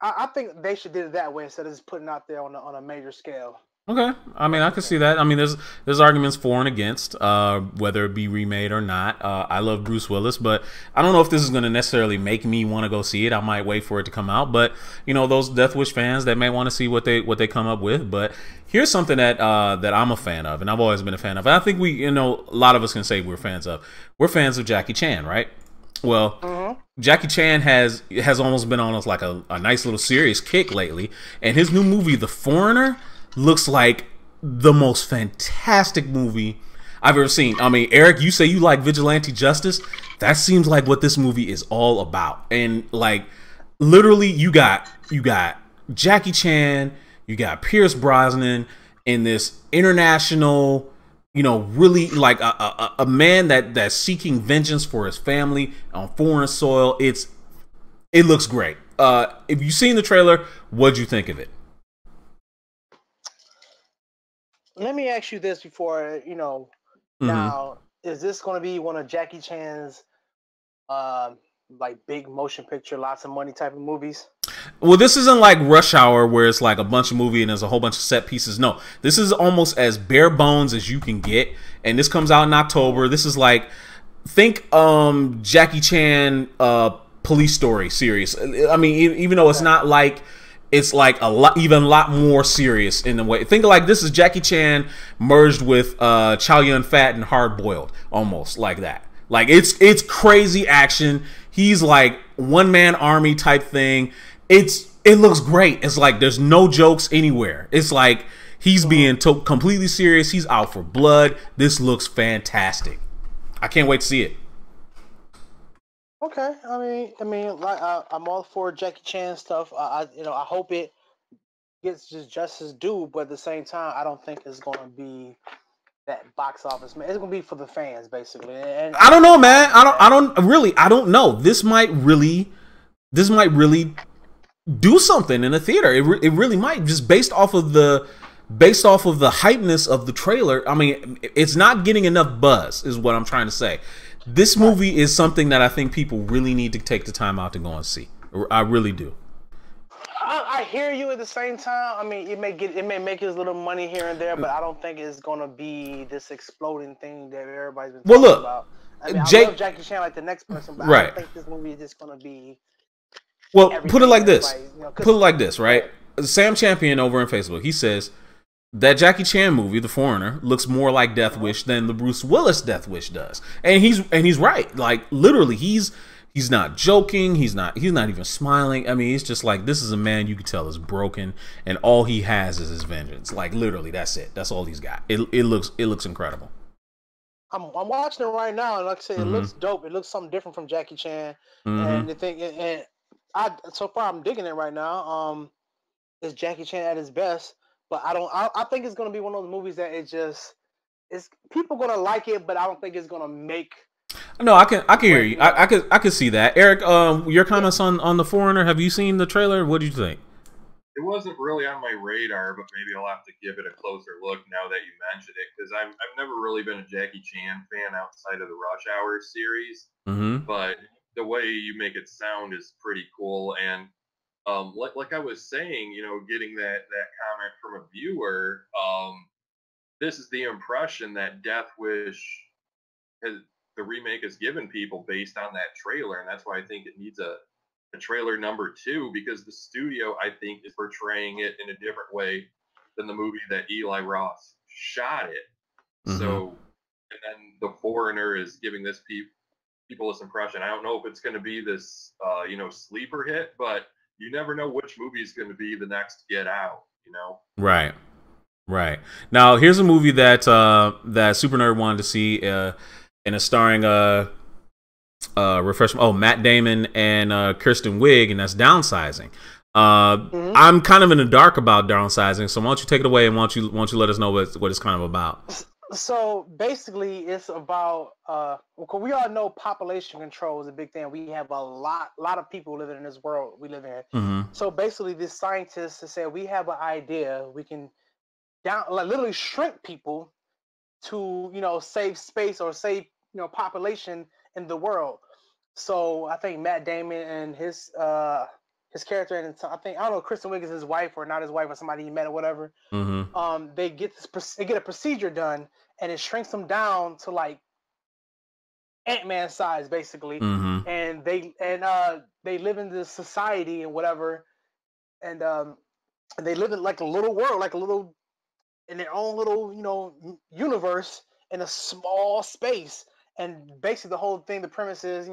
I think they should do it that way instead of just putting it out there on a major scale. Okay, I mean, I can see that. I mean, there's arguments for and against whether it be remade or not. I love Bruce Willis, but I don't know if this is going to necessarily make me want to go see it. I might wait for it to come out, but those Death Wish fans, they may want to see what they come up with. But here's something that I'm a fan of, and I've always been a fan of. And I think a lot of us can say we're fans of. We're fans of Jackie Chan, right? Well, Jackie Chan has almost been on us like a nice little serious kick lately, and his new movie, The Foreigner, looks like the most fantastic movie I've ever seen. I mean, Eric, you say you like vigilante justice. That seems like what this movie is all about. And like, literally, you got Jackie Chan, you got Pierce Brosnan in this international, really like a man that's seeking vengeance for his family on foreign soil. It looks great. If you've seen the trailer, what'd you think of it? Let me ask you this before, now, is this going to be one of Jackie Chan's like big motion picture, lots of money type of movies? Well, this isn't like Rush Hour where it's like a bunch of movie and there's a whole bunch of set pieces. No, this is almost as bare bones as you can get. And this comes out in October. This is like, think Jackie Chan Police Story series. I mean, even though it's not like, it's like even a lot more serious in the way. Think of like this is Jackie Chan merged with Chow Yun Fat and Hard Boiled, almost like that. Like it's crazy action. He's like one man army type thing. It looks great. It's like there's no jokes anywhere. It's like he's being completely serious. He's out for blood. This looks fantastic. I can't wait to see it. Okay, I mean, like I'm all for Jackie Chan stuff. I hope it gets just justice due, but at the same time, I don't think it's gonna be that box office. Man, it's gonna be for the fans, basically. And I don't know, man. I don't know. This might really do something in the theater. It really might, just based off of the hypeness of the trailer. I mean, it's not getting enough buzz, is what I'm trying to say. This movie is something that I think people really need to take the time out to go and see. I really do. I hear you. At the same time, I mean, it may make his little money here and there, but I don't think it's gonna be this exploding thing that everybody's been talking about. I mean, I love Jackie Chan like the next person, but I don't think this movie is just gonna be. Well, put it like this. Put it like this, right? Sam Champion over on Facebook, he says that Jackie Chan movie, The Foreigner, looks more like Death Wish than the Bruce Willis Death Wish does, and he's right. Like literally, he's not joking. He's not even smiling. I mean, it's just like, this is a man you can tell is broken, and all he has is his vengeance. Like literally, that's it. That's all he's got. It looks incredible. I'm watching it right now, and like I said, it looks dope. It looks something different from Jackie Chan, and the thing, and so far I'm digging it right now. It's Jackie Chan at his best. But I think it's gonna be one of those movies that it's people gonna like it, but I don't think it's gonna make. No, I can hear you. I could see that. Eric, your comments on The Foreigner. Have you seen the trailer? What did you think? It wasn't really on my radar, but maybe I'll have to give it a closer look now that you mentioned it, because I've never really been a Jackie Chan fan outside of the Rush Hour series. But the way you make it sound is pretty cool, and like I was saying, getting that comment from a viewer, this is the impression that Death Wish the remake has given people based on that trailer, and that's why I think it needs a trailer number 2, because the studio, I think, is portraying it in a different way than the movie that Eli Roth shot it. So, and then The Foreigner is giving this people this impression. I don't know if it's going to be this, sleeper hit, but you never know which movie is going to be the next Get Out, Right. Now, here's a movie that Super Nerd wanted to see, and it's starring Matt Damon and Kristen Wiig, and that's Downsizing. I'm kind of in the dark about Downsizing, so why don't you take it away, and why don't you let us know what it's kind of about? So basically, it's about we all know population control is a big thing. We have a lot of people living in this world we live in. So basically, this scientist has said we have an idea. We can literally shrink people to save space or save population in the world. So I think Matt Damon and his character, and I don't know, Kristen Wiig is his wife or not his wife, or somebody he met or whatever. They get a procedure done, and it shrinks them down to like Ant-Man size, basically. And they live in this society and whatever, and they live in like a little world, like a little in their own little universe in a small space. And basically the whole thing, the premise is,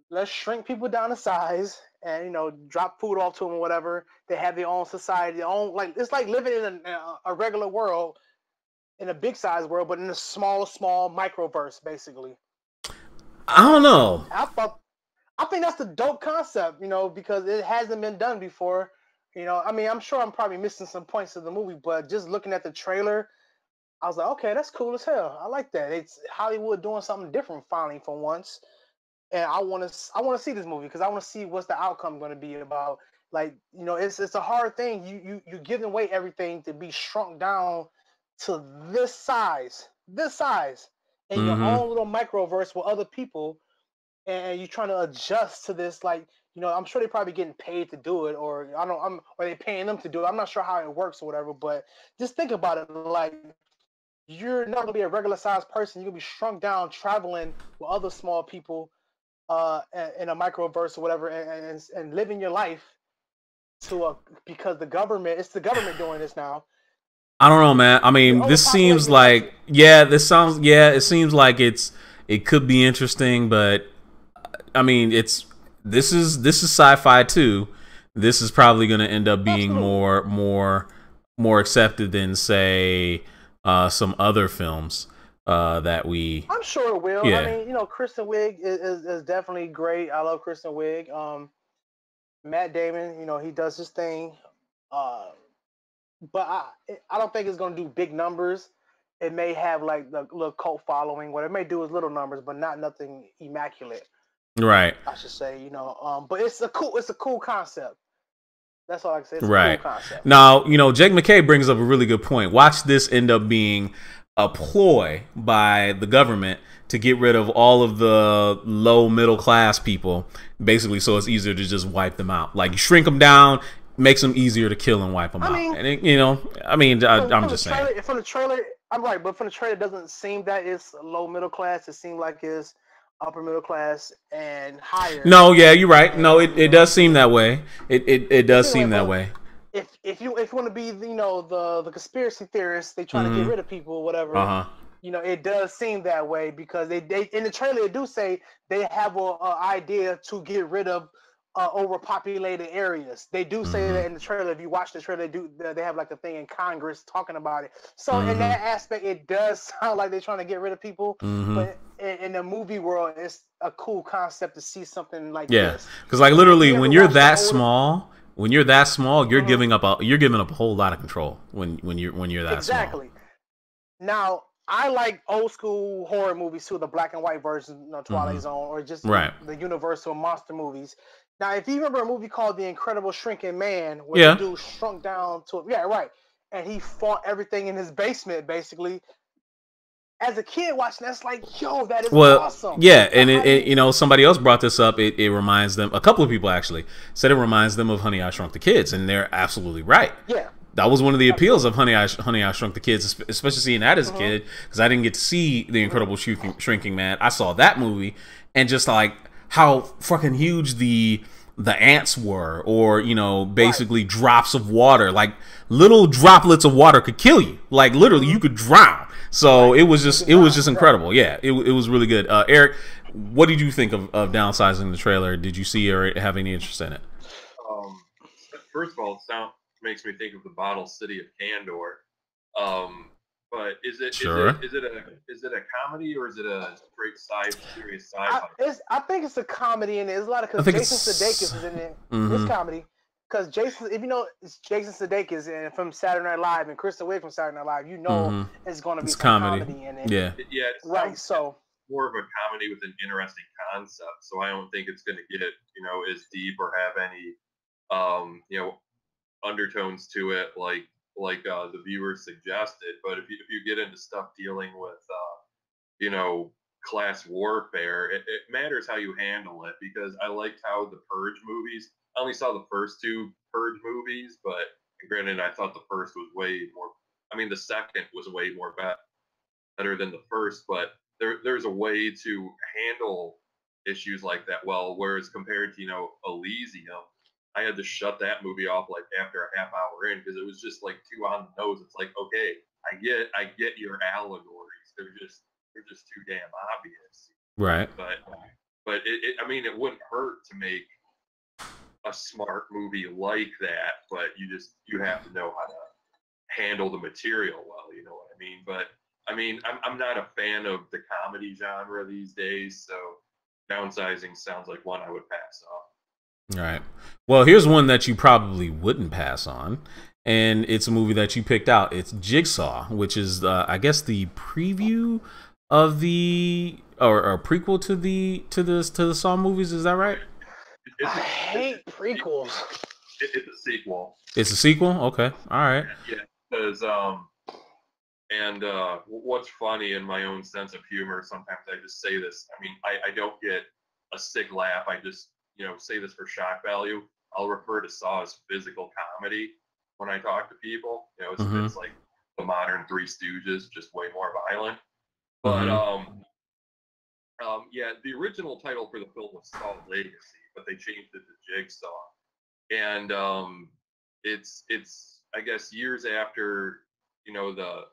let's shrink people down to size and, drop food off to them or whatever. They have their own society, it's like living in a regular world, in a big size world, but in a small microverse, basically. I don't know. I think that's the dope concept, because it hasn't been done before. I mean, I'm sure I'm probably missing some points of the movie, but just looking at the trailer, I was like, okay, that's cool as hell. I like that. It's Hollywood doing something different finally for once. And I want to see this movie because I want to see what's the outcome going to be about. Like, it's a hard thing. You giving away everything to be shrunk down to this size in your own little microverse with other people, and you're trying to adjust to this. Like, I'm sure they're probably getting paid to do it, or or they paying them to do it. I'm not sure how it works or whatever, but just think about it. Like, you're not gonna be a regular sized person. You're gonna be shrunk down, traveling with other small people, in a microverse or whatever, and living your life because it's the government doing this now. I don't know, man. I You're mean, this seems overpopulating your country. like it seems like it could be interesting, but I mean, this is sci-fi too. This is probably going to end up being Absolutely. more accepted than say some other films that we. I'm sure it will. I Yeah, mean, Kristen Wiig is definitely great. I love Kristen Wiig. Matt Damon, he does his thing. Uh, but I don't think it's gonna do big numbers. It may have like the little cult following. What it may do is little numbers, but not nothing immaculate, right, I should say. But it's a cool concept. That's all I can say. It's a right. cool concept. Now, Jake McKay brings up a really good point. Watch this end up being a ploy by the government to get rid of all of the low middle class people, basically, so it's easier to just wipe them out. Like, you shrink them down, makes them easier to kill and wipe them out. And I'm just saying. From the trailer, I'm right, but from the trailer, it doesn't seem that it's low middle class. It seems like it's upper middle class and higher. No, yeah, you're right. No, it does seem that way. It does seem that way. If you want to be the conspiracy theorists, they trying to get rid of people or whatever. It does seem that way because they in the trailer they do say they have a idea to get rid of overpopulated areas. They do say that in the trailer. If you watch the trailer, they have like a thing in Congress talking about it. So in that aspect, it does sound like they're trying to get rid of people. But in the movie world, it's a cool concept to see something like this. Because like literally, when you're that small, you're giving up a whole lot of control when you're that exactly. small. Now, I like old school horror movies too, the black and white version, Twilight Zone, or just the Universal monster movies. Now, if you remember a movie called The Incredible Shrinking Man, where the dude shrunk down to and he fought everything in his basement, basically. As a kid watching, that's like, yo, that is awesome. Yeah, and it somebody else brought this up. It reminds them. A couple of people actually said it reminds them of Honey, I Shrunk the Kids, and they're absolutely right. Yeah. That was one of the appeals of Honey, I Shrunk the Kids, especially seeing that as a kid, because I didn't get to see The Incredible Shrinking Man. I saw that movie, and just like how fucking huge the ants were, or basically drops of water, like little droplets of water could kill you, like literally you could drown. So it was just incredible. Yeah, it was really good. Eric, what did you think of downsizing the trailer? Did you see or have any interest in it? First of all, it makes me think of the bottle city of Candor. But is it a comedy or is it a straight serious sci-fi? I think it's a comedy, and there's a lot of because Jason Sudeikis is in it. It's comedy because Jason Sudeikis and from Saturday Night Live and Kristen Wiig from Saturday Night Live, it's going to be some comedy in it. Yeah, right. So more of a comedy with an interesting concept. So I don't think it's going to get as deep or have any undertones to it like the viewers suggested. But if you get into stuff dealing with class warfare, it matters how you handle it, because I liked how the Purge movies, I only saw the first two Purge movies, but granted I thought the first was way more, the second was way more better than the first, but there's a way to handle issues like that well, whereas compared to Elysium, I had to shut that movie off like after a half hour in, because it was just like too on the nose. It's like, okay, I get your allegories. They're just too damn obvious. Right. But it wouldn't hurt to make a smart movie like that, but you have to know how to handle the material well, you know what I mean? But I'm not a fan of the comedy genre these days, so downsizing sounds like one I would pass off. All right. Well, here's one that you probably wouldn't pass on, and it's a movie that you picked out. It's Jigsaw, which is, I guess, the preview of the or prequel to the Saw movies. Is that right? I hate prequels. It's a sequel. It's a sequel. Okay. All right. Yeah, because and what's funny in my own sense of humor, sometimes I just say this. I don't get a sick laugh. I just say this for shock value, I'll refer to Saw as physical comedy when I talk to people. It's like the modern Three Stooges, just way more violent. But yeah, the original title for the film was Saw Legacy, but they changed it to Jigsaw. And it's I guess years after the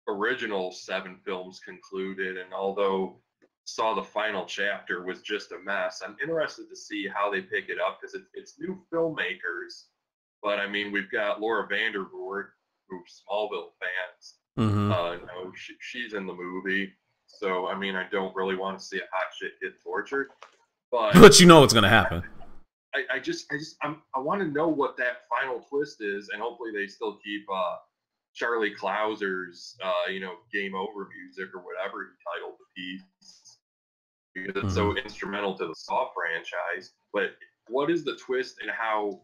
original 7 films concluded, and although Saw the final chapter was just a mess, I'm interested to see how they pick it up because it's new filmmakers. But I mean, we've got Laura Vandervoort, who's Smallville fans. She's in the movie. So, I mean, I don't really want to see a hot shit get tortured, but you know what's gonna happen. I want to know what that final twist is, and hopefully they still keep Charlie Clouser's game over music or whatever he titled the piece, because it's so instrumental to the Saw franchise. But what is the twist and how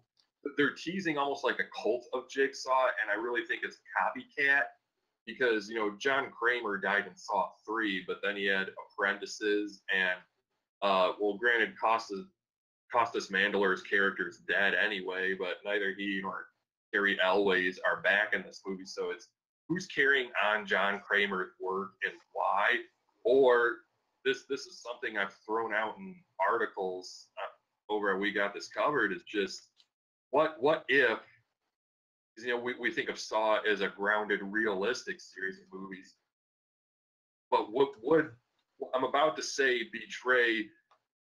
they're teasing almost like a cult of Jigsaw, and I really think it's copycat. Because John Kramer died in Saw 3, but then he had apprentices, and granted, Costas Mandylor's character is dead anyway, but neither he nor Cary Elwes are back in this movie. So it's who's carrying on John Kramer's work and why, or this is something I've thrown out in articles over at We Got This Covered. Is just what if. We think of Saw as a grounded, realistic series of movies. But what would I'm about to say betray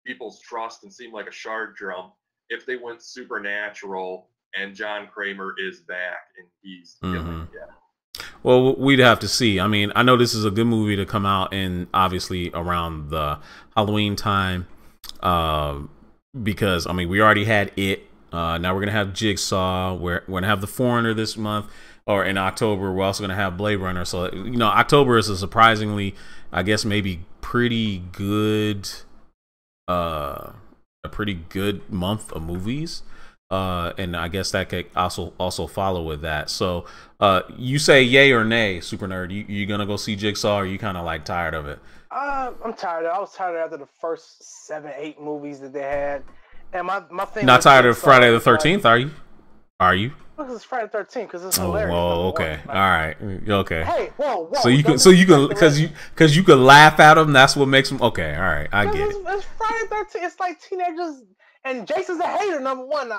people's trust and seem like a shark drum if they went supernatural and John Kramer is back and he's killing it? Well, we'd have to see. I mean, I know this is a good movie to come out in, obviously, around the Halloween time. Because, I mean, we already had It. Now we're going to have Jigsaw. We're going to have The Foreigner this month, or in October. We're also going to have Blade Runner. So, October is a surprisingly, I guess, maybe pretty good, a pretty good month of movies. And I guess that could also follow with that. So, you say yay or nay, Super Nerd? You going to go see Jigsaw, or are you kind of like tired of it? I'm tired. I was tired after the first 7, 8 movies that they had. And my thing. Not tired of Friday the 13th, are you? Are you? Because it's Friday the 13th, because it's hilarious. Oh, okay, all right, okay. Hey, whoa. So you can, because you can laugh at them. That's what makes them okay. All right, I get it. It's Friday the 13th. It's like teenagers, and Jason's a hater. Number one. I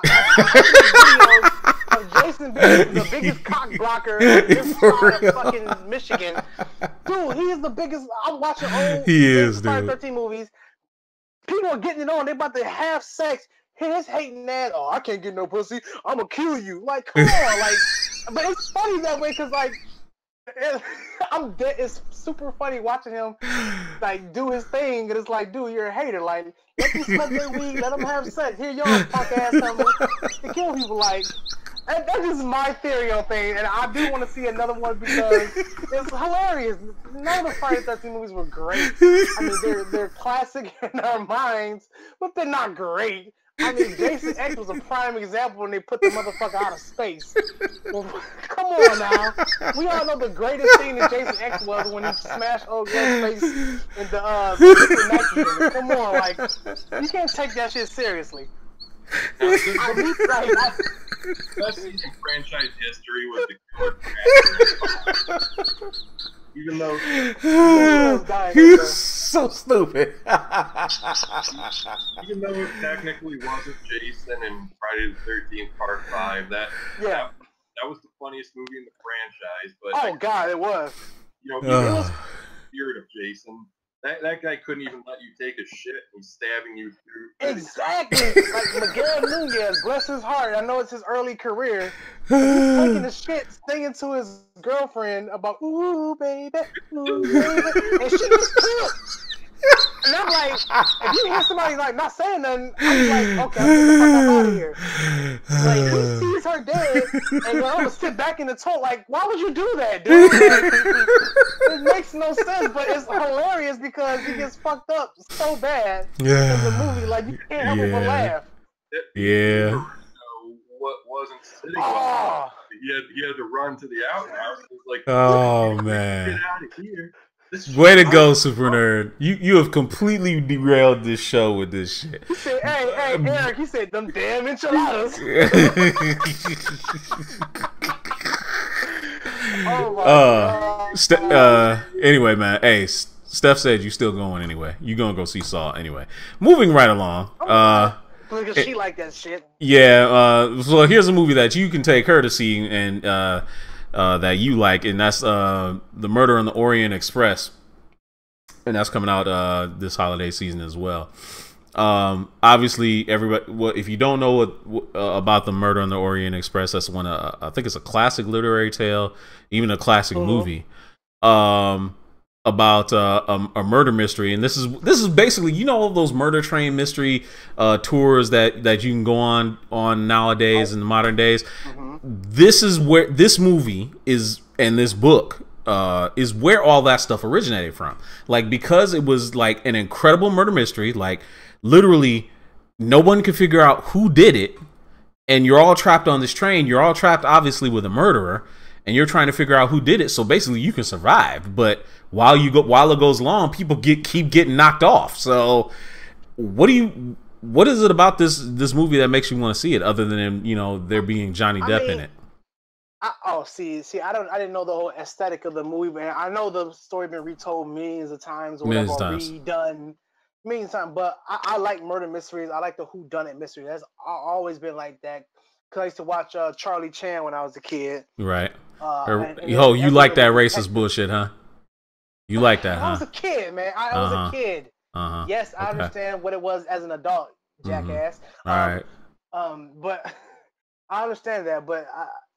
videos of Jason being the biggest cock blocker in this side of fucking Michigan. Dude, he is the biggest. I'm watching old Friday the 13th movies. People are getting it on. They're about to have sex. He's hating that. Oh, I can't get no pussy. I'm gonna kill you. Like, come on. Like, but it's funny that way because, like, I'm dead. It's super funny watching him like do his thing, and it's like, dude, you're a hater. Like, let them smoke their weed. Let them have sex. Here, y'all punk ass something to kill people. Like, and that's just my theory on things, and I do want to see another one because it's hilarious. None of the Friday the 13th movies were great. I mean, they're classic in our minds, but they're not great. I mean, Jason X was a prime example when they put the motherfucker out of space. Well, come on now. We all know the greatest scene in Jason X was when he smashed old girl's face in the nitrogen. Come on, like, you can't take that shit seriously. Best scene in franchise history was the killer. Even though he's so stupid. Even though it technically wasn't Jason in Friday the 13th Part 5, that was the funniest movie in the franchise. But God, it was. It was the spirit of Jason. That guy couldn't even let you take a shit. He's stabbing you through. Exactly. Like Miguel Nunez, bless his heart. I know it's his early career. He's taking the shit, singing to his girlfriend about ooh baby, and she just killed. And I'm like, if you hear somebody like not saying nothing, I'm like, okay, I'm getting the fuck out of here. Like, he sees her dead, and I'm gonna sit back in the toilet. Like, why would you do that, dude? Like, it makes no sense, but it's hilarious because he gets fucked up so bad in the movie. Like, you can't help but laugh. What wasn't sitting well. He had to run to the outhouse. It was like, oh man, get out of here. Way to go, Super Nerd. You have completely derailed this show with this shit. He said, hey, Eric, he said, them damn enchiladas. Oh my God. Anyway, man. Hey, Steph said you still going anyway. You gonna go see Saw anyway. Moving right along. Because she like that shit. Yeah. So here's a movie that you can take her to see, and that you like, and that's The Murder on the Orient Express, and that's coming out this holiday season as well. Obviously, everybody. Well, if you don't know what about The Murder on the Orient Express, that's one. I think it's a classic literary tale, even a classic movie. About a murder mystery, and this is basically, you know, those murder train mystery tours that you can go on nowadays in the modern days. This is where this movie is, and this book is where all that stuff originated from. Like, because it was like an incredible murder mystery, like literally no one could figure out who did it, and you're all trapped on this train. You're all trapped obviously with a murderer, and you're trying to figure out who did it. So basically you can survive, but while it goes long, people keep getting knocked off. So what is it about this movie that makes you want to see it, other than, you know, there being Johnny Depp in it? See, I didn't know the whole aesthetic of the movie, man. I know the story been retold millions of times, or whatever, redone millions of times. But I like murder mysteries. I like the whodunit mystery. That's always been like that. Cause I used to watch Charlie Chan when I was a kid. Right. You like that racist bullshit, huh? You like that, huh? I was a kid, man. I was a kid. Yes, I understand what it was as an adult, jackass. All right. But I understand that. But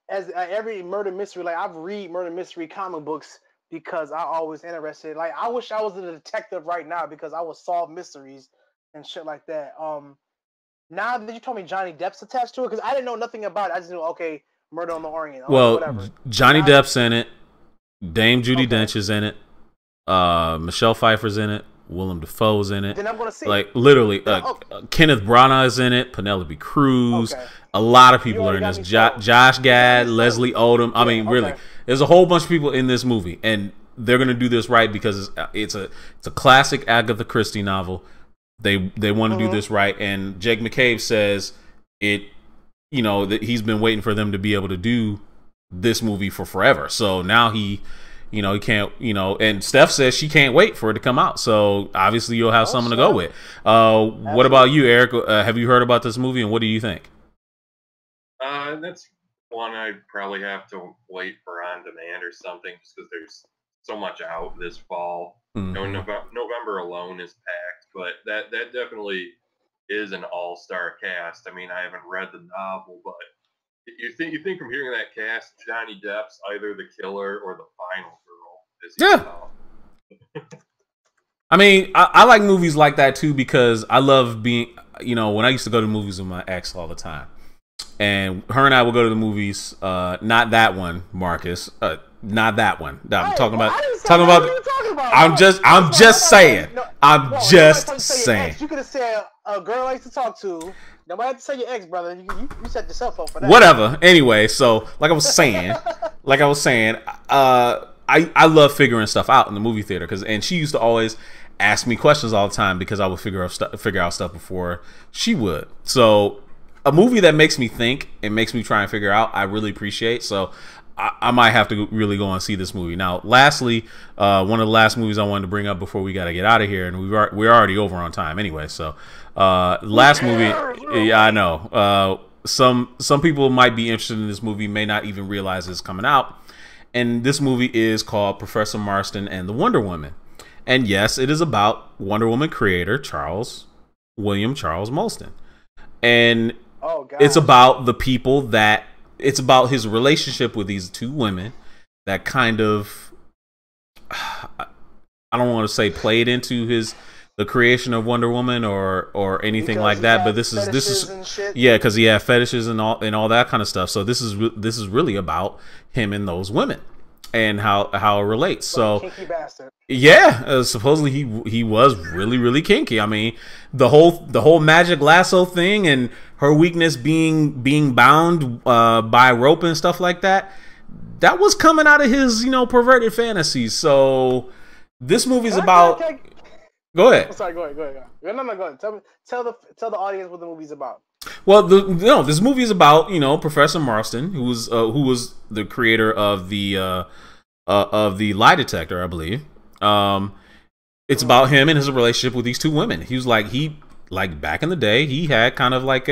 as every murder mystery, like I've read murder mystery comic books because I always interested. Like I wish I was a detective right now because I would solve mysteries and shit like that. Now that you told me Johnny Depp's attached to it, because I didn't know nothing about it. I just knew, okay, Murder on the Orient. Well, whatever. Johnny Depp's in it. Dame Judi Dench is in it. Michelle Pfeiffer's in it. Willem Dafoe's in it. Then I'm gonna see. Like literally, Kenneth Branagh is in it. Penelope Cruz. Okay. A lot of people are in this. Josh Gad, Leslie Odom. I mean, really, there's a whole bunch of people in this movie, and they're gonna do this right because it's a classic Agatha Christie novel. They want to do this right, and Jake McCabe says it. You know that he's been waiting for them to be able to do this movie for forever. So now he can't. And Steph says she can't wait for it to come out. So obviously you'll have someone to go with. What about you, Eric? Have you heard about this movie, and what do you think? That's one I'd probably have to wait for on demand or something, just because there's so much out this fall. November alone is packed, but that definitely is an all-star cast. I mean, I haven't read the novel, but you think from hearing that cast, Johnny Depp's either the killer or the final girl. Yeah. I mean, I like movies like that too, because I love being, when I used to go to movies with my ex all the time, and her and I would go to the movies. Not that one, Marcus. Not that one. I'm talking about. I'm just saying. I'm just saying. You could have said a girl I used to talk to. Nobody had to say your ex, brother. You set yourself up for that. Whatever. Anyway, so like I was saying, I love figuring stuff out in the movie theater, and she used to always ask me questions all the time because I would figure out stuff before she would. So a movie that makes me think and makes me try and figure out, I really appreciate. So I might have to really go and see this movie. Now, lastly, one of the last movies I wanted to bring up before we got to get out of here, and we're already over on time anyway. So, last movie, yeah, I know. Some people might be interested in this movie, may not even realize it's coming out. And this movie is called Professor Marston and the Wonder Woman. And yes, it is about Wonder Woman creator William Charles Molston. And it's about the people that. It's about his relationship with these two women that kind of, I don't want to say played into the creation of Wonder Woman or anything because like that, but this is yeah, because he had fetishes and all that kind of stuff. So this is really about him and those women and how it relates. So kinky bastard. Yeah, supposedly he was really kinky. I mean, the whole magic lasso thing and her weakness being bound by rope and stuff like that, that was coming out of his perverted fantasies. So This movie's Can I- about. can I- Go ahead. I'm sorry, go ahead. No, go ahead. Tell the audience what the movie's about. Well, this movie is about Professor Marston, who was the creator of the lie detector, I believe. It's about him and his relationship with these two women. He was like back in the day, he had kind of like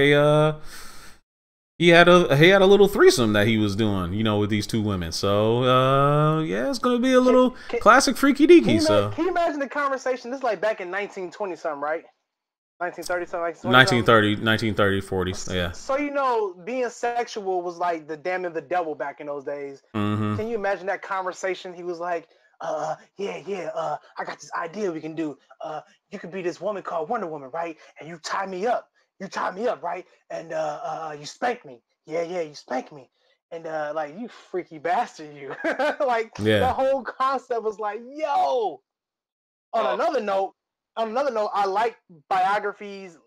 he had a little threesome that he was doing, with these two women. So yeah, it's gonna be a little classic freaky deaky. Can you imagine the conversation? This is like back in 1920 something, right? 1930 something, 1930, 40s. Yeah. So being sexual was like the damn of the devil back in those days. Mm-hmm. Can you imagine that conversation? He was like, I got this idea we can do. You could be this woman called Wonder Woman, right? And you tie me up, right? And you spank me. Yeah, you spank me. And like, you freaky bastard, you. Like, the whole concept was like, yo. On another note, I like biographies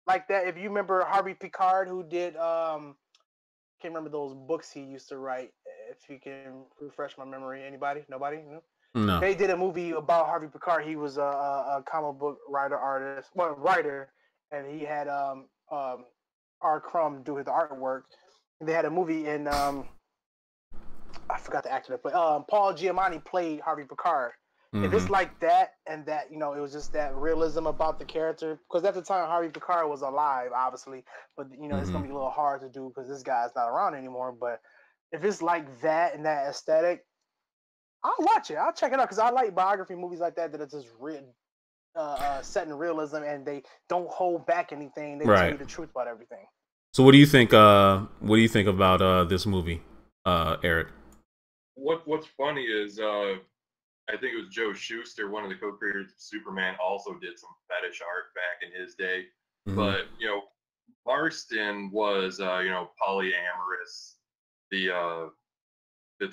like that. If you remember Harvey Picard, who did can't remember those books he used to write. If you can refresh my memory, anybody? Nobody? No. They did a movie about Harvey Picard. He was a comic book writer, and he had R. Crumb do his artwork. And they had a movie, and I forgot the actor that played. Paul Giamatti played Harvey Picard. Mm-hmm. If it's like that, and that it was just that realism about the character, because at the time Harvey Picard was alive, obviously, but it's gonna be a little hard to do because this guy's not around anymore. But if it's like that and that aesthetic, I'll watch it. I'll check it out because I like biography movies like that it's just written, set in realism, and they don't hold back anything. They tell you the truth about everything. So, what do you think? What do you think about this movie, Eric? What's funny is I think it was Joe Shuster, one of the co-creators of Superman, also did some fetish art back in his day. Mm-hmm. But Marston was polyamorous. The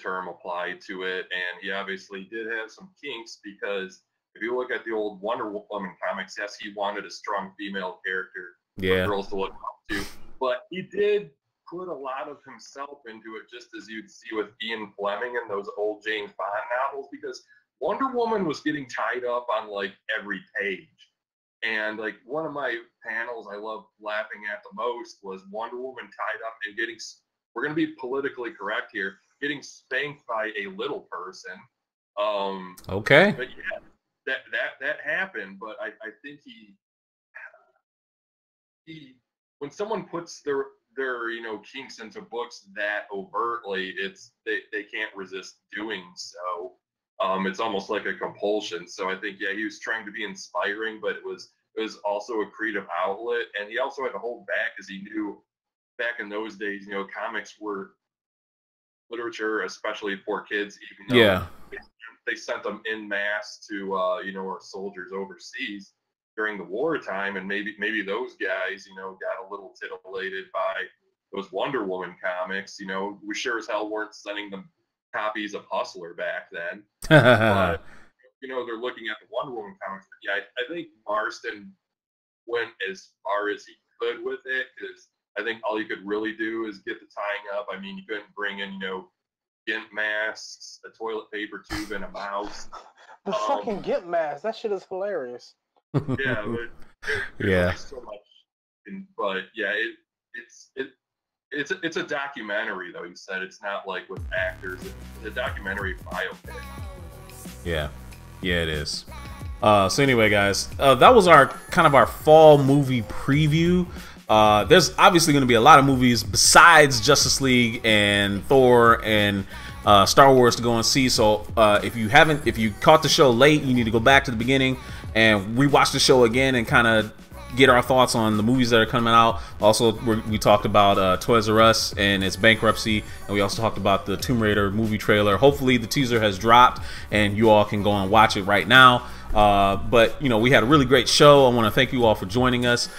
term applied to it, and he obviously did have some kinks because if you look at the old Wonder Woman comics, yes, he wanted a strong female character for girls to look up to, but he did put a lot of himself into it, just as you'd see with Ian Fleming in those old James Bond novels, because Wonder Woman was getting tied up on like every page. And like one of my panels I love laughing at the most was Wonder Woman tied up and getting, we're going to be politically correct here, getting spanked by a little person. Okay. But yeah, that happened. But I think he when someone puts their kinks into books that overtly, they can't resist doing so. It's almost like a compulsion. So I think he was trying to be inspiring, but it was also a creative outlet, and he also had to hold back because he knew back in those days, comics were literature, especially for kids. Even though they sent them en masse to our soldiers overseas during the wartime, and maybe those guys got a little titillated by those Wonder Woman comics. We sure as hell weren't sending them copies of Hustler back then. But they're looking at the Wonder Woman comics. But yeah, I think Marston went as far as he could with it, because I think all you could really do is get the tying up. I mean, you couldn't bring in gimp masks, a toilet paper tube, and a mouse. The fucking gimp mask, that shit is hilarious. Yeah, but there's so much. But yeah, it's a documentary, though. You said it's not like with actors. It's a documentary biopic. Yeah, it is. So anyway, guys, that was our fall movie preview. There's obviously going to be a lot of movies besides Justice League and Thor and Star Wars to go and see. So if you caught the show late, you need to go back to the beginning and rewatch the show again and kind of get our thoughts on the movies that are coming out. Also, we talked about Toys R Us and its bankruptcy, and we also talked about the Tomb Raider movie trailer. Hopefully the teaser has dropped and you all can go and watch it right now. But we had a really great show. I want to thank you all for joining us.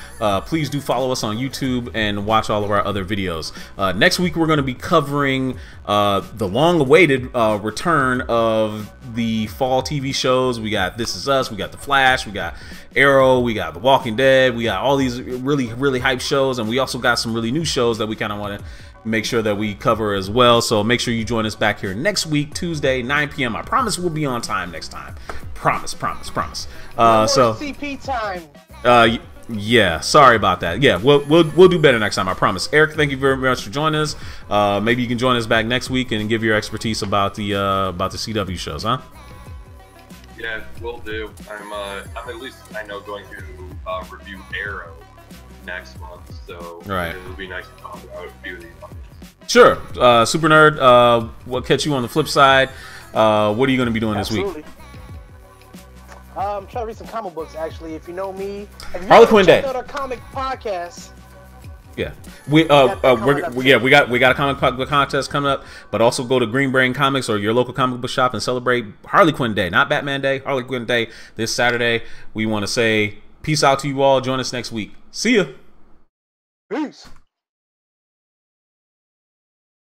Please do follow us on YouTube and watch all of our other videos. Next week we're going to be covering the long-awaited return of the fall TV shows. We got This Is Us, we got The Flash, we got Arrow, we got The Walking Dead, we got all these really hype shows, and we also got some really new shows that we kind of want to make sure that we cover as well. So make sure you join us back here next week, Tuesday, 9 p.m. I promise we'll be on time next time. Promise. So CP time. Yeah, sorry about that. Yeah, we'll do better next time. I promise. Eric, thank you very much for joining us. Maybe you can join us back next week and give your expertise about the CW shows, huh? Yeah, will do. I'm at least I know going to review Arrow next month, so right. It'll be nice to talk about a few of these others. Sure, Super Nerd. We'll catch you on the flip side. What are you going to be doing this week? I'm trying to read some comic books, actually. If you know me, Harlequin Day. Out our comic podcast. Yeah, we got a comic book contest coming up, but also go to Green Brain Comics or your local comic book shop and celebrate Harlequin Day, not Batman Day. Harlequin Day this Saturday. We want to say peace out to you all. Join us next week. See ya. Peace.